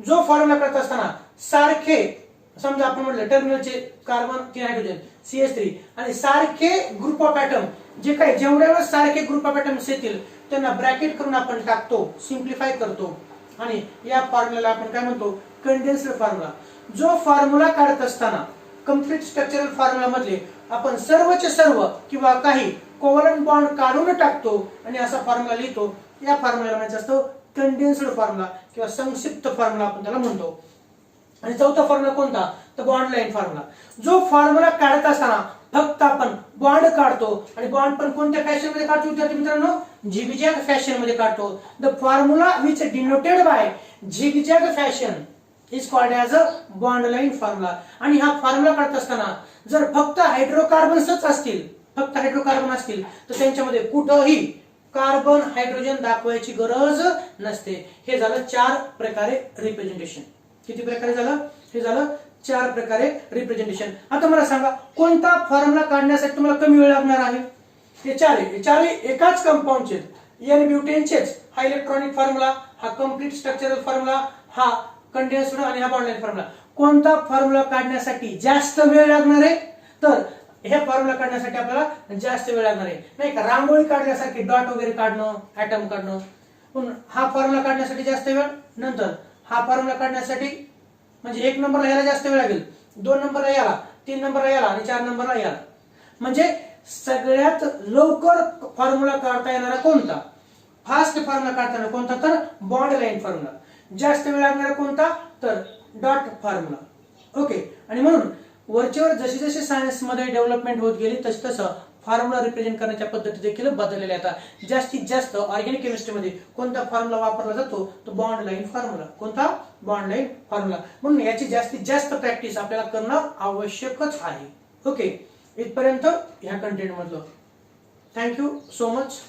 जो फॉर्म्युला करत असताना सारखे, समजा आपण म्हटलं टर्मिनलचे कार्बन की हायड्रोजन CH3 आणि सारखे ग्रुप ऑफ ऍटम, जे काही जेवढ्या वेळेस सारखे ग्रुप ऑफ ऍटम्स येतील त्यांना ब्रॅकेट करून आपण टाकतो, सिम्प्लिफाय करतो आणि या फॉर्म्युल्याला आपण काय म्हणतो? Condensed formula. जो फॉर्म्युला काढत असताना कंप्लीट स्ट्रक्चरल फॉर्म्युला मधले आपण सर्वचे सर्व किंवा काही कोव्हॅलेंट बॉन्ड काढून टाकतो आणि असा फॉर्म्युला लिहितो, या फॉर्म्युल्याला म्हणायचं असतं कंडेन्स्ड फॉर्म्युला किंवा संक्षिप्त फॉर्म्युला आपण त्याला म्हणतो. आणि चौथा फॉर्म्युला कोणता? तर बॉन्ड लाईन फॉर्म्युला. जो फॉर्म्युला काढत असताना फक्त आपण बॉन्ड काढतो आणि बॉन्ड पण कोणत्या फॅशन मध्ये काढतो विद्यार्थी मित्रांनो? झिगझॅग फॅशन मध्ये काढतो. The formula which denoted by zigzag fashion is called as a bond line formula. आणि हा फॉर्म्युला काढत असताना जर फक्त हायड्रोकार्बन्सच असतील, तर त्यांच्यामध्ये कुठंही कार्बन हायड्रोजन दाखवायची गरज नसते. हे झालं 4 प्रकारे रिप्रेझेंटेशन. किती प्रकारे झालं? हे झालं 4 प्रकारे रिप्रेझेंटेशन. आता मला सांगा कोणता फॉर्म्युला काढण्यासाठी तुम्हाला कमी वेळ लागणार आहे? हे चारही एकाच कंपाऊंडचे, एन ब्युटेनचेच. हा इलेक्ट्रॉनिक फॉर्म्युला, हा कंप्लीट स्ट्रक्चरल फॉर्म्युला, हा कंडेन्स्ड आणि हा बॉन्ड लाईन फॉर्म्युला. कोणता फॉर्म्युला काढण्यासाठी जास्त वेळ लागणार आहे? तर हे फॉर्म्युला काढण्यासाठी आपल्याला जास्त वेळ लागणार आहे, नाही का? रांगोळी काढण्यासाठी डॉट वगैरे काढणं, ऍटम काढणं. पण हा फॉर्म्युला काढण्यासाठी जास्त वेळ, नंतर हा फॉर्म्युला काढण्यासाठी म्हणजे 1 नंबरला याला जास्त वेळ लागेल, 2 नंबरला याला, 3 नंबरला याला आणि 4 नंबरला याला. म्हणजे सगळ्यात लवकर फॉर्म्युला काढता येणारा कोणता? फास्ट फॉर्म्युला काढताना कोणता? तर बॉन्ड लाईन फॉर्म्युला. जास्त वेळ लागणारा कोणता? तर डॉट फॉर्म्युला. ओके, आणि म्हणून वरचेवर जशी सायन्स मध्ये डेव्हलपमेंट होत गेली तसं फॉर्म्युला रिप्रेझेंट करण्याच्या पद्धती देखील बदललेल्या आहेत. जास्तीत जास्त ऑर्गॅनिक केमिस्ट्रीमध्ये कोणता फॉर्म्युला वापरला जातो? तो बॉन्ड लाईन फॉर्म्युला. कोणता? Bond line formula. म्हणून याची जास्तीत जास्त प्रॅक्टिस आपल्याला करणं आवश्यकच आहे. ओके, इथपर्यंत ह्या कंटेंट मधलं. Thank you so much.